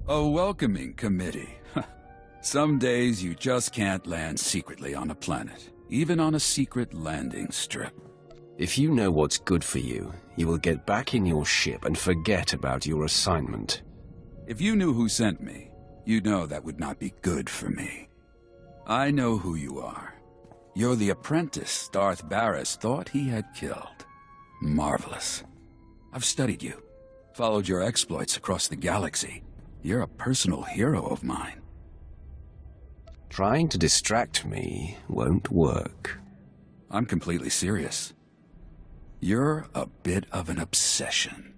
A welcoming committee. Some days you just can't land secretly on a planet, even on a secret landing strip. If you know what's good for you, you will get back in your ship and forget about your assignment. If you knew who sent me, you'd know that would not be good for me. I know who you are. You're the apprentice Darth Barris thought he had killed. Marvelous. I've studied you, followed your exploits across the galaxy. You're a personal hero of mine. Trying to distract me won't work. I'm completely serious. You're a bit of an obsession.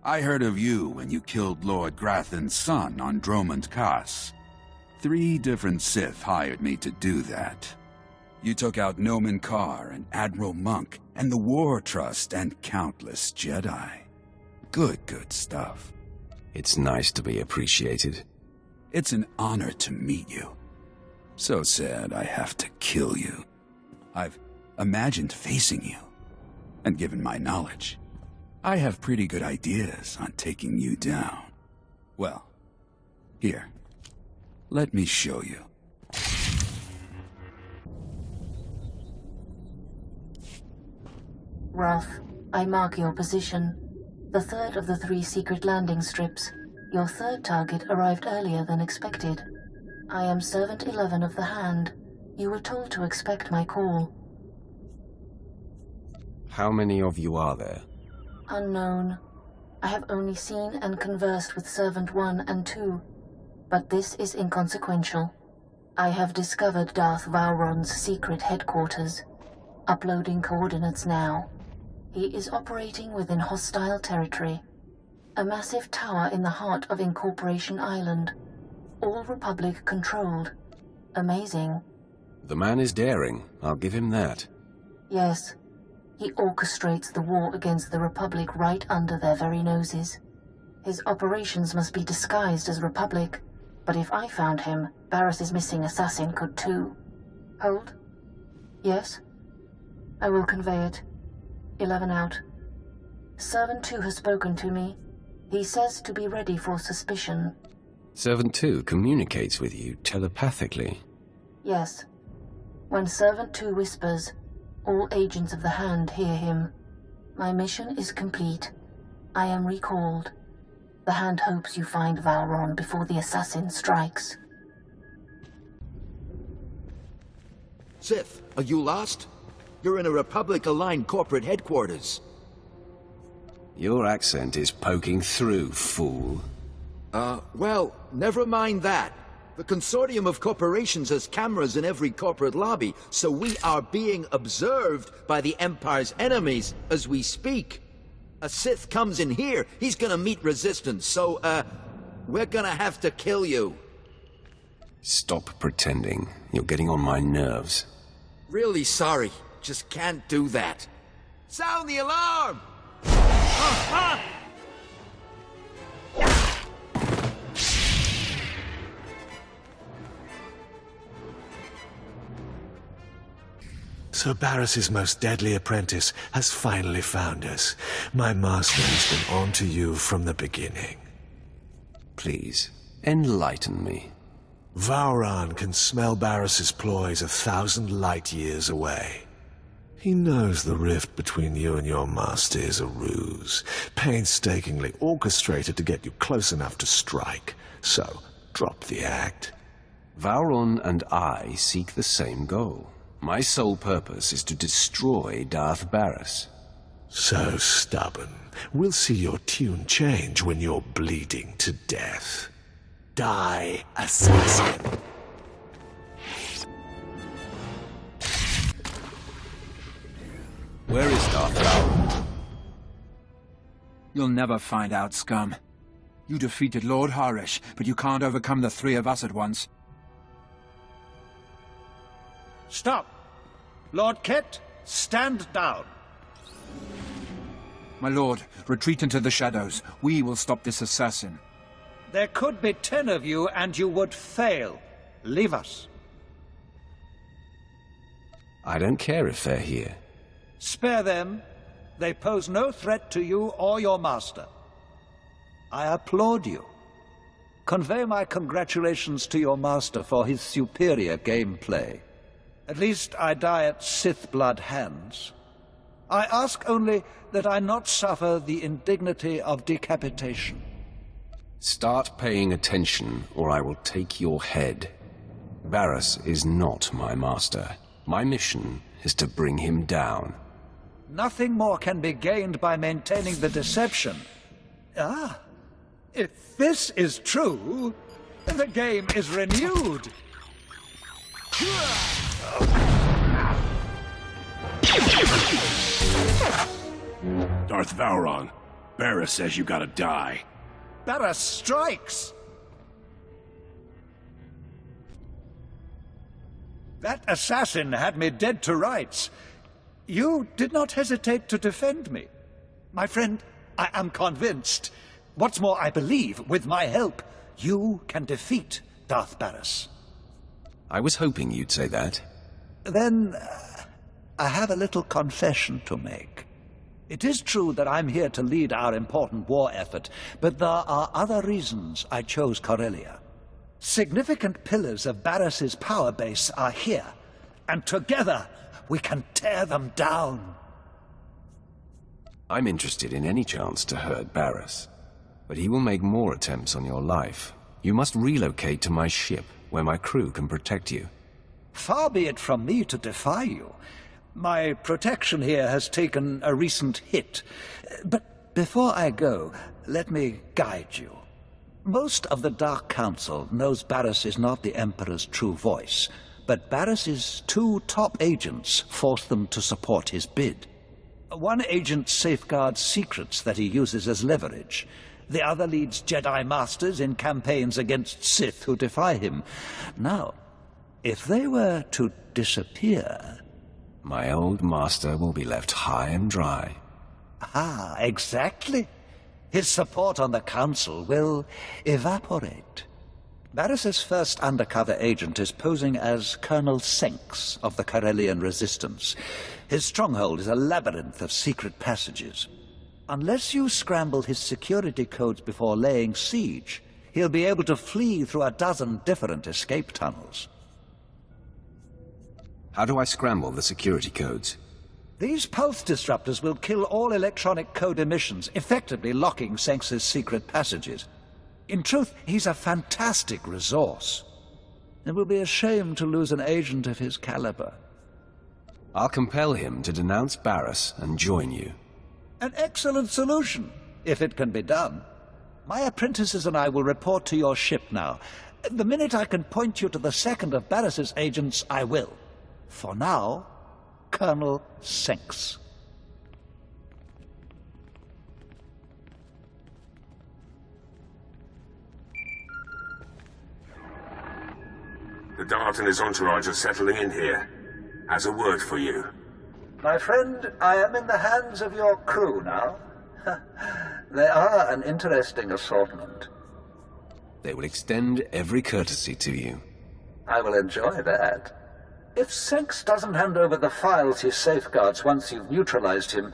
I heard of you when you killed Lord Grathan's son on Dromund Kaas. 3 different Sith hired me to do that. You took out Nomen Karr and Admiral Monk and the War Trust and countless Jedi. Good stuff. It's nice to be appreciated. It's an honor to meet you. So sad I have to kill you. I've imagined facing you. And given my knowledge, I have pretty good ideas on taking you down. Well, here. Let me show you. Ralph, I mark your position. The third of the 3 secret landing strips. Your third target arrived earlier than expected. I am Servant 11 of the Hand. You were told to expect my call. How many of you are there? Unknown. I have only seen and conversed with Servant 1 and 2, but this is inconsequential. I have discovered Darth Vowron's secret headquarters. Uploading coordinates now. He is operating within hostile territory. A massive tower in the heart of Incorporation Island. All Republic controlled. Amazing. The man is daring, I'll give him that. Yes. He orchestrates the war against the Republic right under their very noses. His operations must be disguised as Republic, but if I found him, Barris's missing assassin could too. Hold. Yes? I will convey it. 11 out. Servant 2 has spoken to me. He says to be ready for suspicion. Servant 2 communicates with you telepathically. Yes. When Servant 2 whispers, all agents of the Hand hear him. My mission is complete. I am recalled. The Hand hopes you find Vowron before the assassin strikes. Sith, are you lost? You're in a Republic-aligned corporate headquarters. Your accent is poking through, fool. Well, never mind that. The consortium of corporations has cameras in every corporate lobby, so we are being observed by the Empire's enemies as we speak. A Sith comes in here, he's gonna meet resistance, so, we're gonna have to kill you. Stop pretending. You're getting on my nerves. Really sorry. Just can't do that. Sound the alarm! So Barris's most deadly apprentice has finally found us. My master has been on to you from the beginning. Please, enlighten me. Vowron can smell Barris's ploys 1,000 light years away. He knows the rift between you and your master is a ruse, painstakingly orchestrated to get you close enough to strike. So, drop the act. Vowron and I seek the same goal. My sole purpose is to destroy Darth Barris. So stubborn. We'll see your tune change when you're bleeding to death. Die, assassin! Where is Darth Vowron? You'll never find out, scum. You defeated Lord Harish, but you can't overcome the three of us at once. Stop! Lord Ket, stand down. My lord, retreat into the shadows. We will stop this assassin. There could be 10 of you, and you would fail. Leave us. I don't care if they're here. Spare them. They pose no threat to you or your master. I applaud you. Convey my congratulations to your master for his superior gameplay. At least I die at Sith blood hands. I ask only that I not suffer the indignity of decapitation. Start paying attention, or I will take your head. Barris is not my master. My mission is to bring him down. Nothing more can be gained by maintaining the deception. Ah, if this is true, the game is renewed. Darth Vowron, Barris says you gotta die. Barris strikes! That assassin had me dead to rights. You did not hesitate to defend me. My friend, I am convinced. What's more, I believe, with my help, you can defeat Darth Barris. I was hoping you'd say that. Then, I have a little confession to make. It is true that I'm here to lead our important war effort, but there are other reasons I chose Corellia. Significant pillars of Barris's power base are here, and together we can tear them down. I'm interested in any chance to hurt Barris. But he will make more attempts on your life. You must relocate to my ship, where my crew can protect you. Far be it from me to defy you. My protection here has taken a recent hit. But before I go, let me guide you. Most of the Dark Council knows Barriss is not the Emperor's true voice, but Barriss's 2 top agents forced them to support his bid. One agent safeguards secrets that he uses as leverage. The other leads Jedi Masters in campaigns against Sith who defy him. Now, if they were to disappear... My old master will be left high and dry. Ah, exactly. His support on the Council will evaporate. Barriss's first undercover agent is posing as Colonel Senks of the Corellian Resistance. His stronghold is a labyrinth of secret passages. Unless you scramble his security codes before laying siege, he'll be able to flee through a dozen different escape tunnels. How do I scramble the security codes? These pulse disruptors will kill all electronic code emissions, effectively locking Senks's secret passages. In truth, he's a fantastic resource. It will be a shame to lose an agent of his caliber. I'll compel him to denounce Barriss and join you. An excellent solution, if it can be done. My apprentices and I will report to your ship now. The minute I can point you to the second of Barriss's agents, I will. For now, Colonel Senks. The Dart and his entourage are settling in here. Has a word for you. My friend, I am in the hands of your crew now. They are an interesting assortment. They will extend every courtesy to you. I will enjoy that. If Senks doesn't hand over the files he safeguards once you've neutralized him,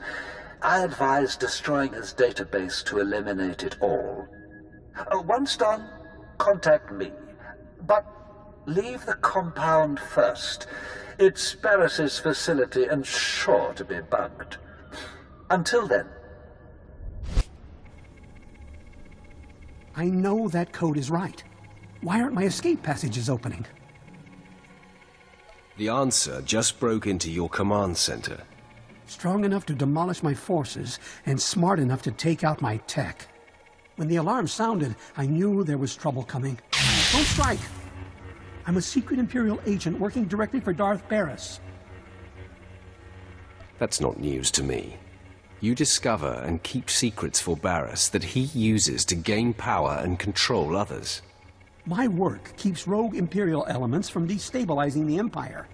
I advise destroying his database to eliminate it all. Once done, contact me. But leave the compound first. It's Barriss's facility and sure to be bugged. Until then. I know that code is right. Why aren't my escape passages opening? The answer just broke into your command center. Strong enough to demolish my forces and smart enough to take out my tech. When the alarm sounded, I knew there was trouble coming. Don't strike! I'm a secret Imperial agent working directly for Darth Barriss. That's not news to me. You discover and keep secrets for Barriss that he uses to gain power and control others. My work keeps rogue Imperial elements from destabilizing the Empire.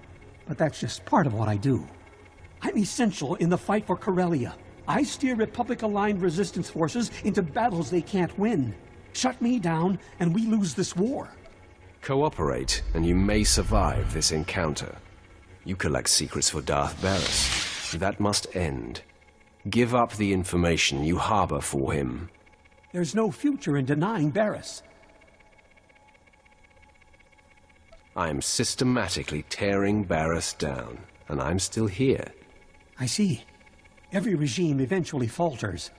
But that's just part of what I do. I'm essential in the fight for Corellia. I steer Republic-aligned resistance forces into battles they can't win. Shut me down, and we lose this war. Cooperate, and you may survive this encounter. You collect secrets for Darth Barriss. That must end. Give up the information you harbor for him. There's no future in denying Barriss. I'm systematically tearing Barriss down, and I'm still here. I see. Every regime eventually falters.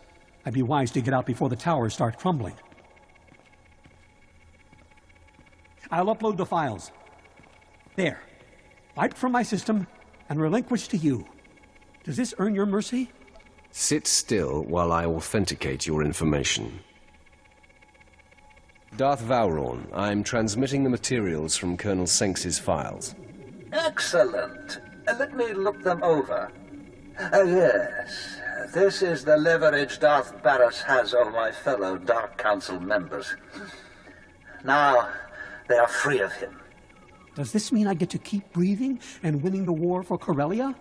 I'd be wise to get out before the towers start crumbling. I'll upload the files. There. Wiped from my system and relinquished to you. Does this earn your mercy? Sit still while I authenticate your information. Darth Vowron, I'm transmitting the materials from Colonel Senks's files. Excellent. Let me look them over. Yes. This is the leverage Darth Barriss has over my fellow Dark Council members. Now, they are free of him. Does this mean I get to keep breathing and winning the war for Corellia?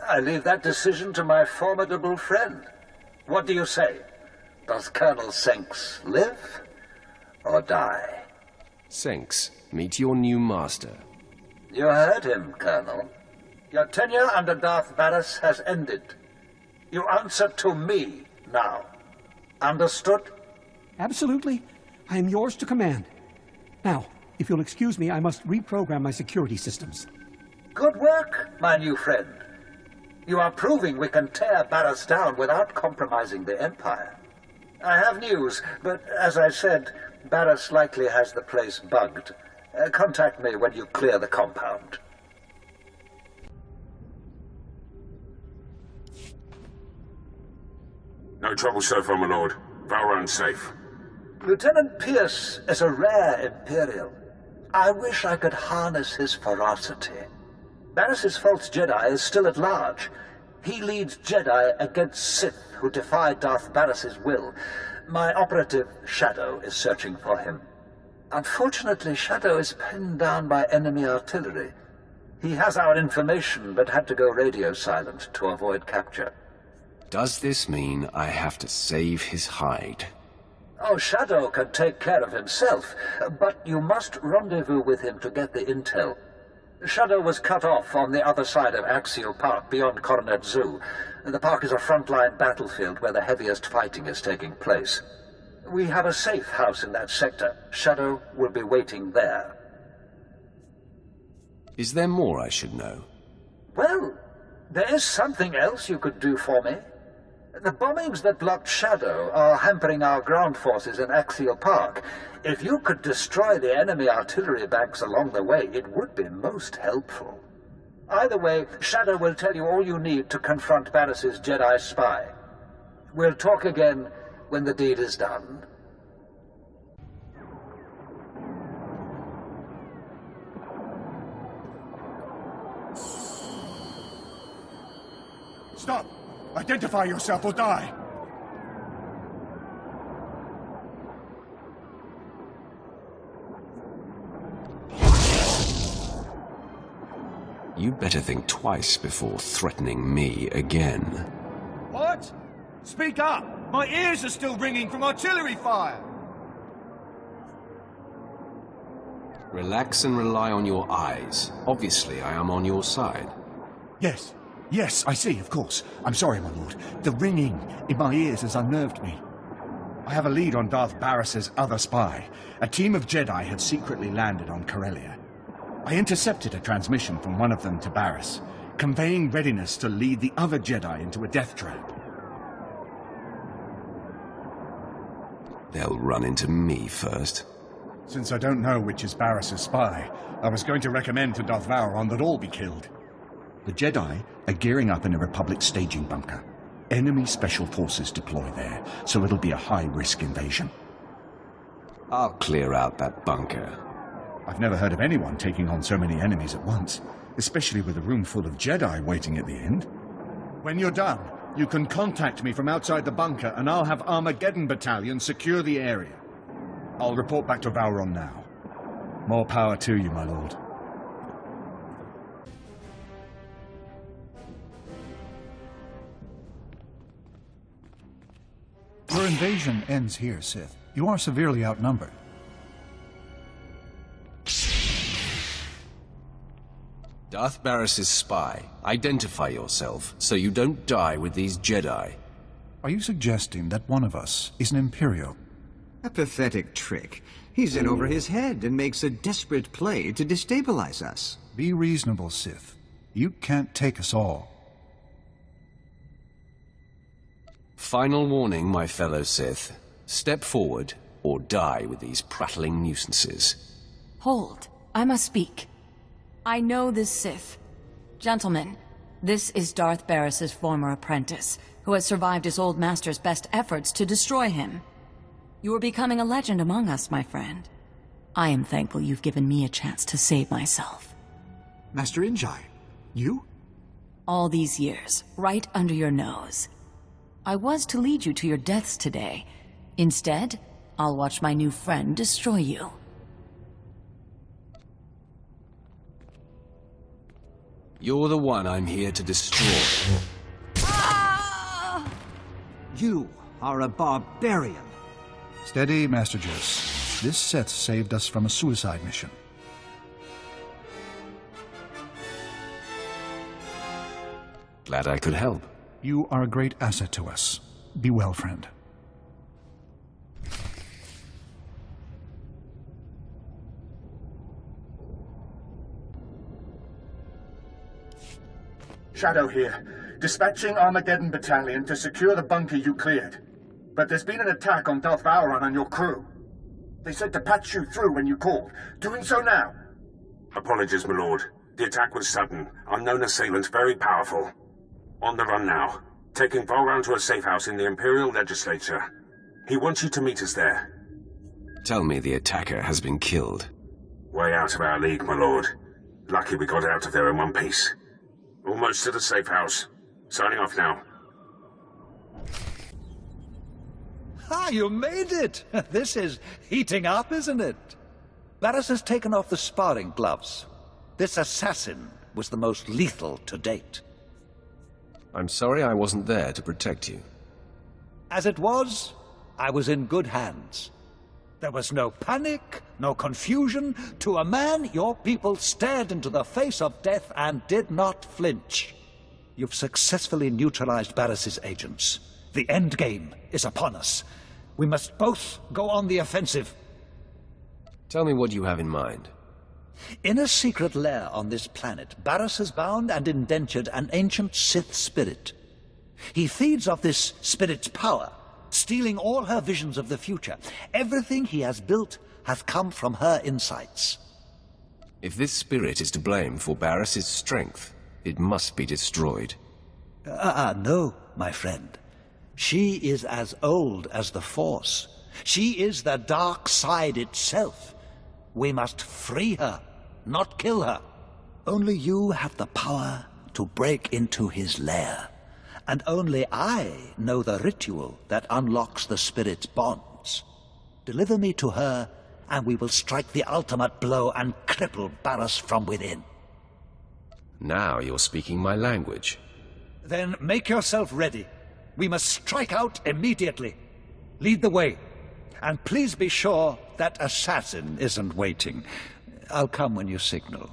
I leave that decision to my formidable friend. What do you say? Does Colonel Senks live or die? Senks, meet your new master. You heard him, Colonel. Your tenure under Darth Barriss has ended. You answer to me now. Understood? Absolutely. I am yours to command. Now, if you'll excuse me, I must reprogram my security systems. Good work, my new friend. You are proving we can tear Barriss down without compromising the Empire. I have news, but as I said, Barras likely has the place bugged. Contact me when you clear the compound. No trouble so far, my lord. Valron's safe. Lieutenant Pierce is a rare Imperial. I wish I could harness his ferocity. Barris's false Jedi is still at large. He leads Jedi against Sith who defy Darth Barris's will. My operative, Shadow, is searching for him. Unfortunately, Shadow is pinned down by enemy artillery. He has our information, but had to go radio silent to avoid capture. Does this mean I have to save his hide? Oh, Shadow can take care of himself, but you must rendezvous with him to get the intel. Shadow was cut off on the other side of Axial Park, beyond Coronet Zoo. The park is a frontline battlefield where the heaviest fighting is taking place. We have a safe house in that sector. Shadow will be waiting there. Is there more I should know? Well, there is something else you could do for me. The bombings that blocked Shadow are hampering our ground forces in Axial Park. If you could destroy the enemy artillery banks along the way, it would be most helpful. Either way, Shadow will tell you all you need to confront Barris's Jedi spy. We'll talk again when the deed is done. Stop! Identify yourself or die! You better think twice before threatening me again. What? Speak up! My ears are still ringing from artillery fire! Relax and rely on your eyes. Obviously, I am on your side. Yes. Yes, I see, of course. I'm sorry, my lord. The ringing in my ears has unnerved me. I have a lead on Darth Barris's other spy. A team of Jedi had secretly landed on Corellia. I intercepted a transmission from one of them to Barris, conveying readiness to lead the other Jedi into a death trap. They'll run into me first. Since I don't know which is Barris's spy, I was going to recommend to Darth Vowron that all be killed. The Jedi are gearing up in a Republic staging bunker. Enemy special forces deploy there, so it'll be a high-risk invasion. I'll clear out that bunker. I've never heard of anyone taking on so many enemies at once, especially with a room full of Jedi waiting at the end. When you're done, you can contact me from outside the bunker, and I'll have Armageddon Battalion secure the area. I'll report back to Vowron now. More power to you, my lord. Your invasion ends here, Sith. You are severely outnumbered. Darth Barris's spy. Identify yourself, so you don't die with these Jedi. Are you suggesting that one of us is an Imperial? A pathetic trick. He's in over his head and makes a desperate play to destabilize us. Be reasonable, Sith. You can't take us all. Final warning, my fellow Sith. Step forward, or die with these prattling nuisances. Hold. I must speak. I know this Sith. Gentlemen, this is Darth Barris's former apprentice, who has survived his old master's best efforts to destroy him. You are becoming a legend among us, my friend. I am thankful you've given me a chance to save myself. Master Injai, you? All these years, right under your nose. I was to lead you to your deaths today. Instead, I'll watch my new friend destroy you. You're the one I'm here to destroy. You are a barbarian. Steady, Master Juice. This Sith saved us from a suicide mission. Glad I could help. You are a great asset to us. Be well, friend. Shadow here. Dispatching Armageddon Battalion to secure the bunker you cleared. But there's been an attack on Darth Vowron and your crew. They said to patch you through when you called. Doing so now. Apologies, my lord. The attack was sudden. Unknown assailant, very powerful. On the run now. Taking Vowron to a safe house in the Imperial Legislature. He wants you to meet us there. Tell me the attacker has been killed. Way out of our league, my lord. Lucky we got out of there in one piece. Almost to the safe house. Signing off now. Ah, you made it! This is heating up, isn't it? Barriss has taken off the sparring gloves. This assassin was the most lethal to date. I'm sorry I wasn't there to protect you. As it was, I was in good hands. There was no panic, no confusion. To a man, your people stared into the face of death and did not flinch. You've successfully neutralized Barriss's agents. The end game is upon us. We must both go on the offensive. Tell me what you have in mind. In a secret lair on this planet, Barriss has bound and indentured an ancient Sith spirit. He feeds off this spirit's power, stealing all her visions of the future. Everything he has built has come from her insights. If this spirit is to blame for Barriss's strength, it must be destroyed. No, my friend. She is as old as the Force. She is the dark side itself. We must free her, not kill her. Only you have the power to break into his lair. And only I know the ritual that unlocks the spirit's bonds. Deliver me to her, and we will strike the ultimate blow and cripple Barriss from within. Now you're speaking my language. Then make yourself ready. We must strike out immediately. Lead the way. And please be sure that assassin isn't waiting. I'll come when you signal.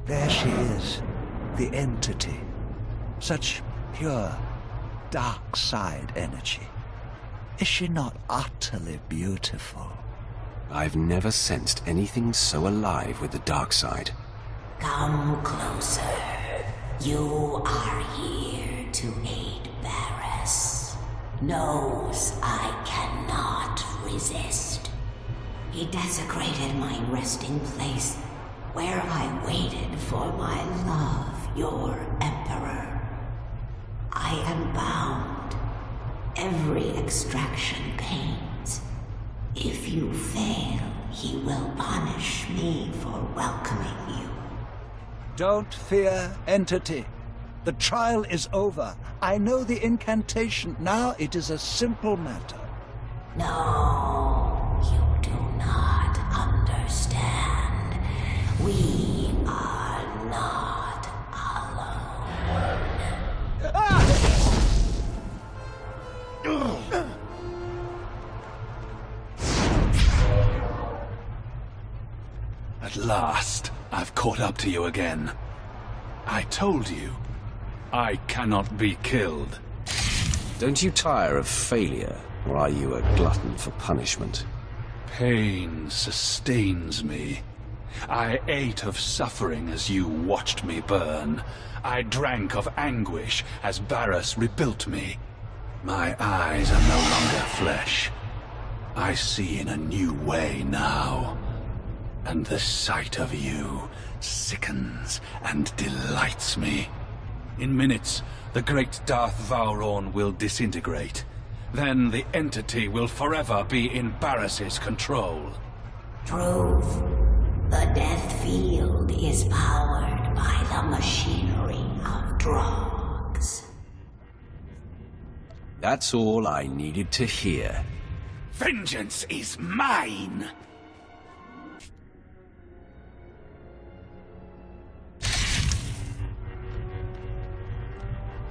There she is, the entity. Such pure, dark side energy. Is she not utterly beautiful? I've never sensed anything so alive with the dark side. Come closer. You are here to aid Barriss. Knows I cannot resist. He desecrated my resting place, where I waited for my love, your Emperor. I am bound. Every extraction pains. If you fail, he will punish me for welcoming you. Don't fear, entity. The trial is over. I know the incantation. Now it is a simple matter. No, you do not understand. We are not alone. At last, I've caught up to you again. I told you, I cannot be killed. Don't you tire of failure, or are you a glutton for punishment? Pain sustains me. I ate of suffering as you watched me burn. I drank of anguish as Barriss rebuilt me. My eyes are no longer flesh. I see in a new way now. And the sight of you sickens and delights me. In minutes, the great Darth Vowron will disintegrate. Then the entity will forever be in Barriss's control. Truth. The death field is powered by the machinery of drugs. That's all I needed to hear. Vengeance is mine!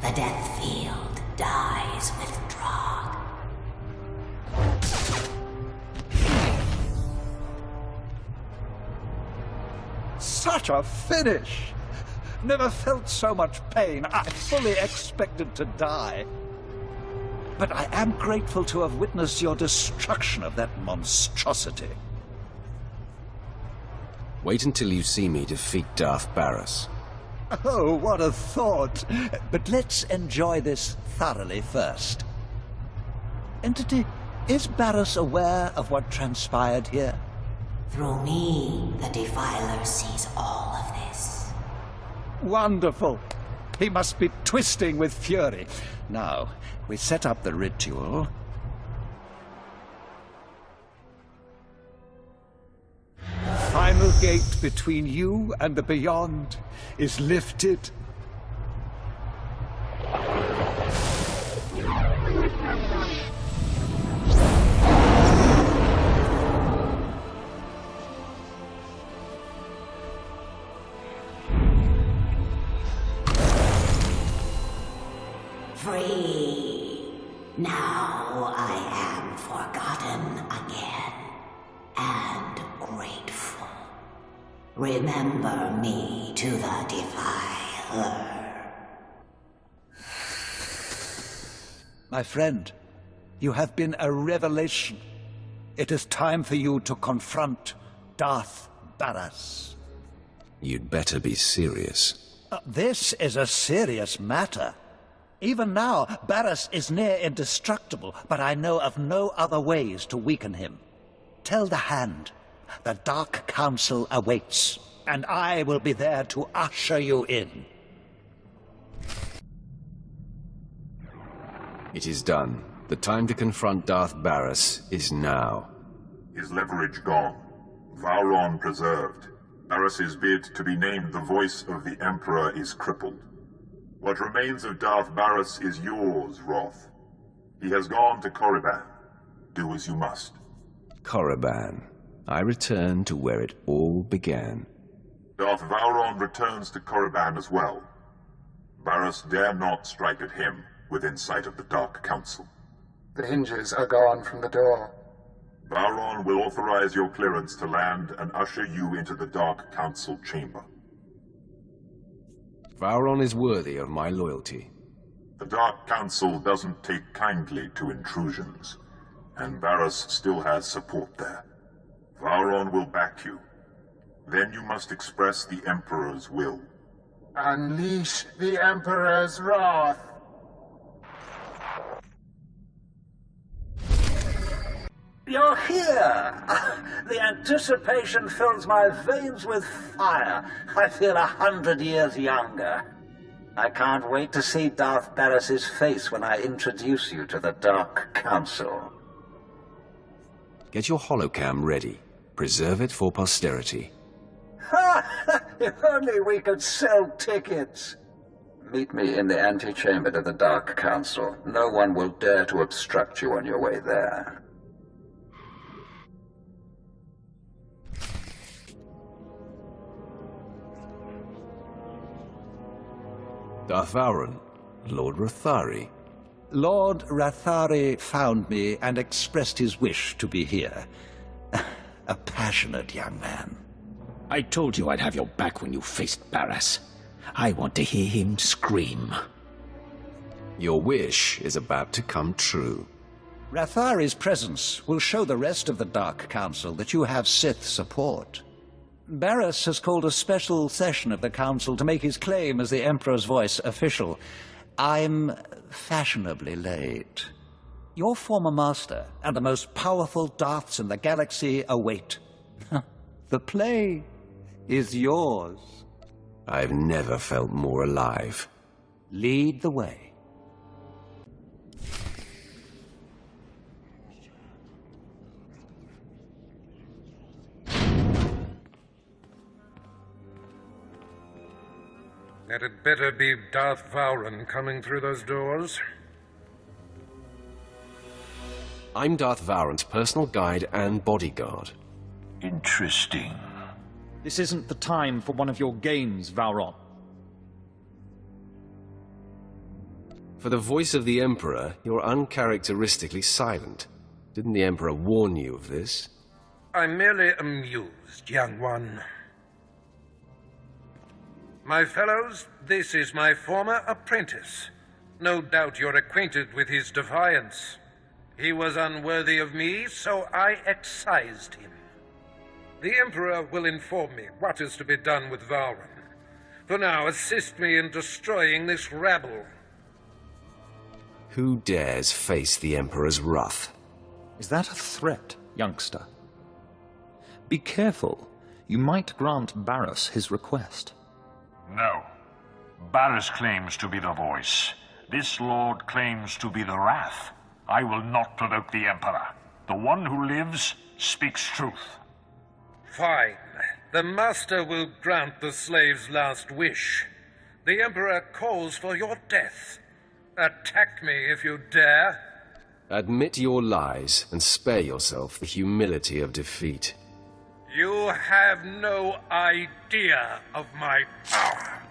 The death field dies with Drog. Such a finish! Never felt so much pain. I fully expected to die. But I am grateful to have witnessed your destruction of that monstrosity. Wait until you see me defeat Darth Barriss. Oh, what a thought! But let's enjoy this thoroughly first. Entity, is Barris aware of what transpired here? Through me, the Defiler sees all of this. Wonderful! He must be twisting with fury. Now, we set up the ritual. Final gate between you and the beyond is lifted. Free. Now I am forgotten again. And grateful. Remember me to the Defiler. My friend, you have been a revelation. It is time for you to confront Darth Barris. You'd better be serious. This is a serious matter. Even now, Barris is near indestructible, but I know of no other ways to weaken him. Tell the Hand, the Dark Council awaits, and I will be there to usher you in. It is done. The time to confront Darth Barris is now. His leverage gone. Vowron preserved. Barris's bid to be named the voice of the Emperor is crippled. What remains of Darth Barris is yours, Roth. He has gone to Korriban. Do as you must. Korriban. I return to where it all began. Darth Vowron returns to Korriban as well. Barris dare not strike at him within sight of the Dark Council. The hinges are gone from the door. Vowron will authorize your clearance to land and usher you into the Dark Council chamber. Vowron is worthy of my loyalty. The Dark Council doesn't take kindly to intrusions, and Barris still has support there. Vowron will back you. Then you must express the Emperor's will. Unleash the Emperor's wrath! You're here! The anticipation fills my veins with fire. I feel 100 years younger. I can't wait to see Darth Barris's face when I introduce you to the Dark Council. Get your holocam ready. Preserve it for posterity. Ha! If only we could sell tickets! Meet me in the antechamber to the Dark Council. No one will dare to obstruct you on your way there. Darth Vowron, Lord Rathari. Lord Rathari found me and expressed his wish to be here. A passionate young man. I told you I'd have your back when you faced Barris. I want to hear him scream. Your wish is about to come true. Rathari's presence will show the rest of the Dark Council that you have Sith support. Barris has called a special session of the Council to make his claim as the Emperor's voice official. I'm fashionably late. Your former master and the most powerful Darths in the galaxy await. The play is yours. I've never felt more alive. Lead the way. That had better be Darth Vowron coming through those doors. I'm Darth Vowron's personal guide and bodyguard. Interesting. This isn't the time for one of your games, Vowron. For the voice of the Emperor, you're uncharacteristically silent. Didn't the Emperor warn you of this? I'm merely amused, young one. My fellows, this is my former apprentice. No doubt you're acquainted with his defiance. He was unworthy of me, so I excised him. The Emperor will inform me what is to be done with Vowron. For now, assist me in destroying this rabble. Who dares face the Emperor's wrath? Is that a threat, youngster? Be careful. You might grant Barras his request. No. Barras claims to be the voice. This lord claims to be the wrath. I will not provoke the Emperor. The one who lives speaks truth. Fine. The Master will grant the slave's last wish. The Emperor calls for your death. Attack me if you dare. Admit your lies and spare yourself the humility of defeat. You have no idea of my power.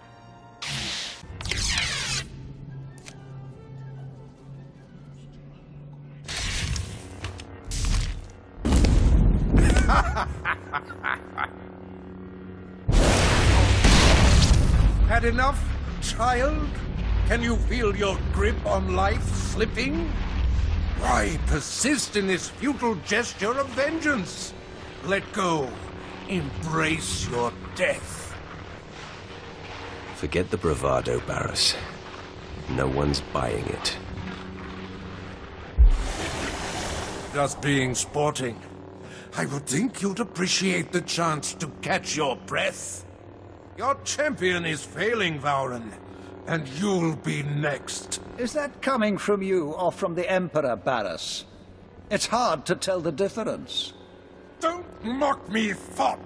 Had enough, child? Can you feel your grip on life slipping? Why persist in this futile gesture of vengeance? Let go. Embrace your death. Forget the bravado, Barras. No one's buying it. Just being sporting. I would think you'd appreciate the chance to catch your breath. Your champion is failing, Vauren, and you'll be next. Is that coming from you or from the Emperor, Barras? It's hard to tell the difference. Don't mock me, fop!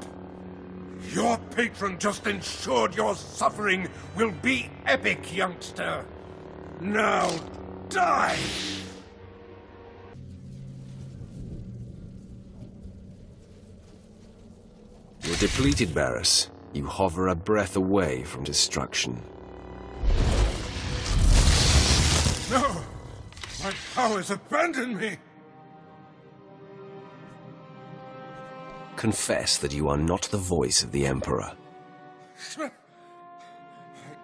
Your patron just ensured your suffering will be epic, youngster. Now, die! You're depleted, Barras. You hover a breath away from destruction. No! My powers abandon me! Confess that you are not the voice of the Emperor. I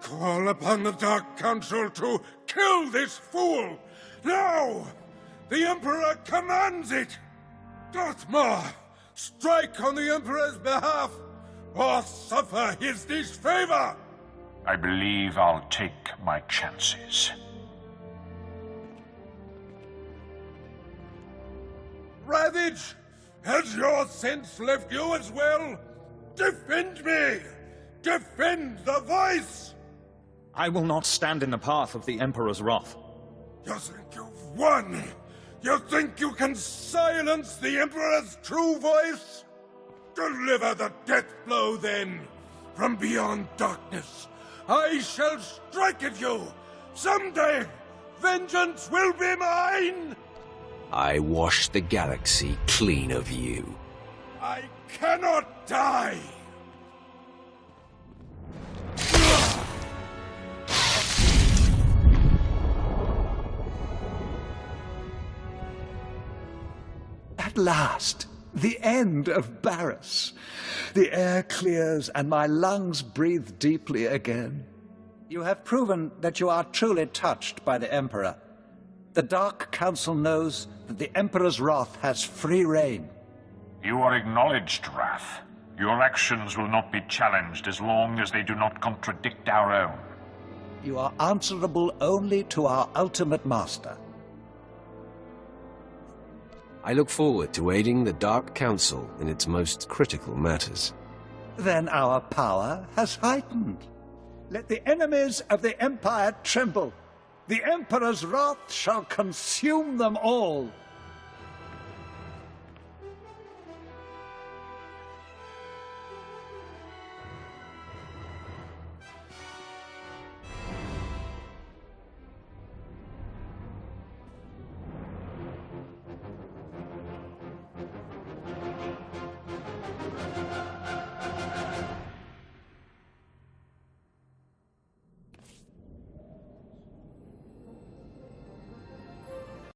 call upon the Dark Council to kill this fool! Now! The Emperor commands it! Darth Maul, strike on the Emperor's behalf, or suffer his disfavor! I believe I'll take my chances. Ravage! Has your sense left you as well? Defend me! Defend the voice! I will not stand in the path of the Emperor's wrath. You think you've won? You think you can silence the Emperor's true voice? Deliver the death blow, then! From beyond darkness, I shall strike at you! Someday, vengeance will be mine! I wash the galaxy clean of you. I cannot die! At last, the end of Barras. The air clears and my lungs breathe deeply again. You have proven that you are truly touched by the Emperor. The Dark Council knows that the Emperor's wrath has free reign. You are acknowledged, Wrath. Your actions will not be challenged as long as they do not contradict our own. You are answerable only to our ultimate master. I look forward to aiding the Dark Council in its most critical matters. Then our power has heightened. Let the enemies of the Empire tremble. The Emperor's wrath shall consume them all.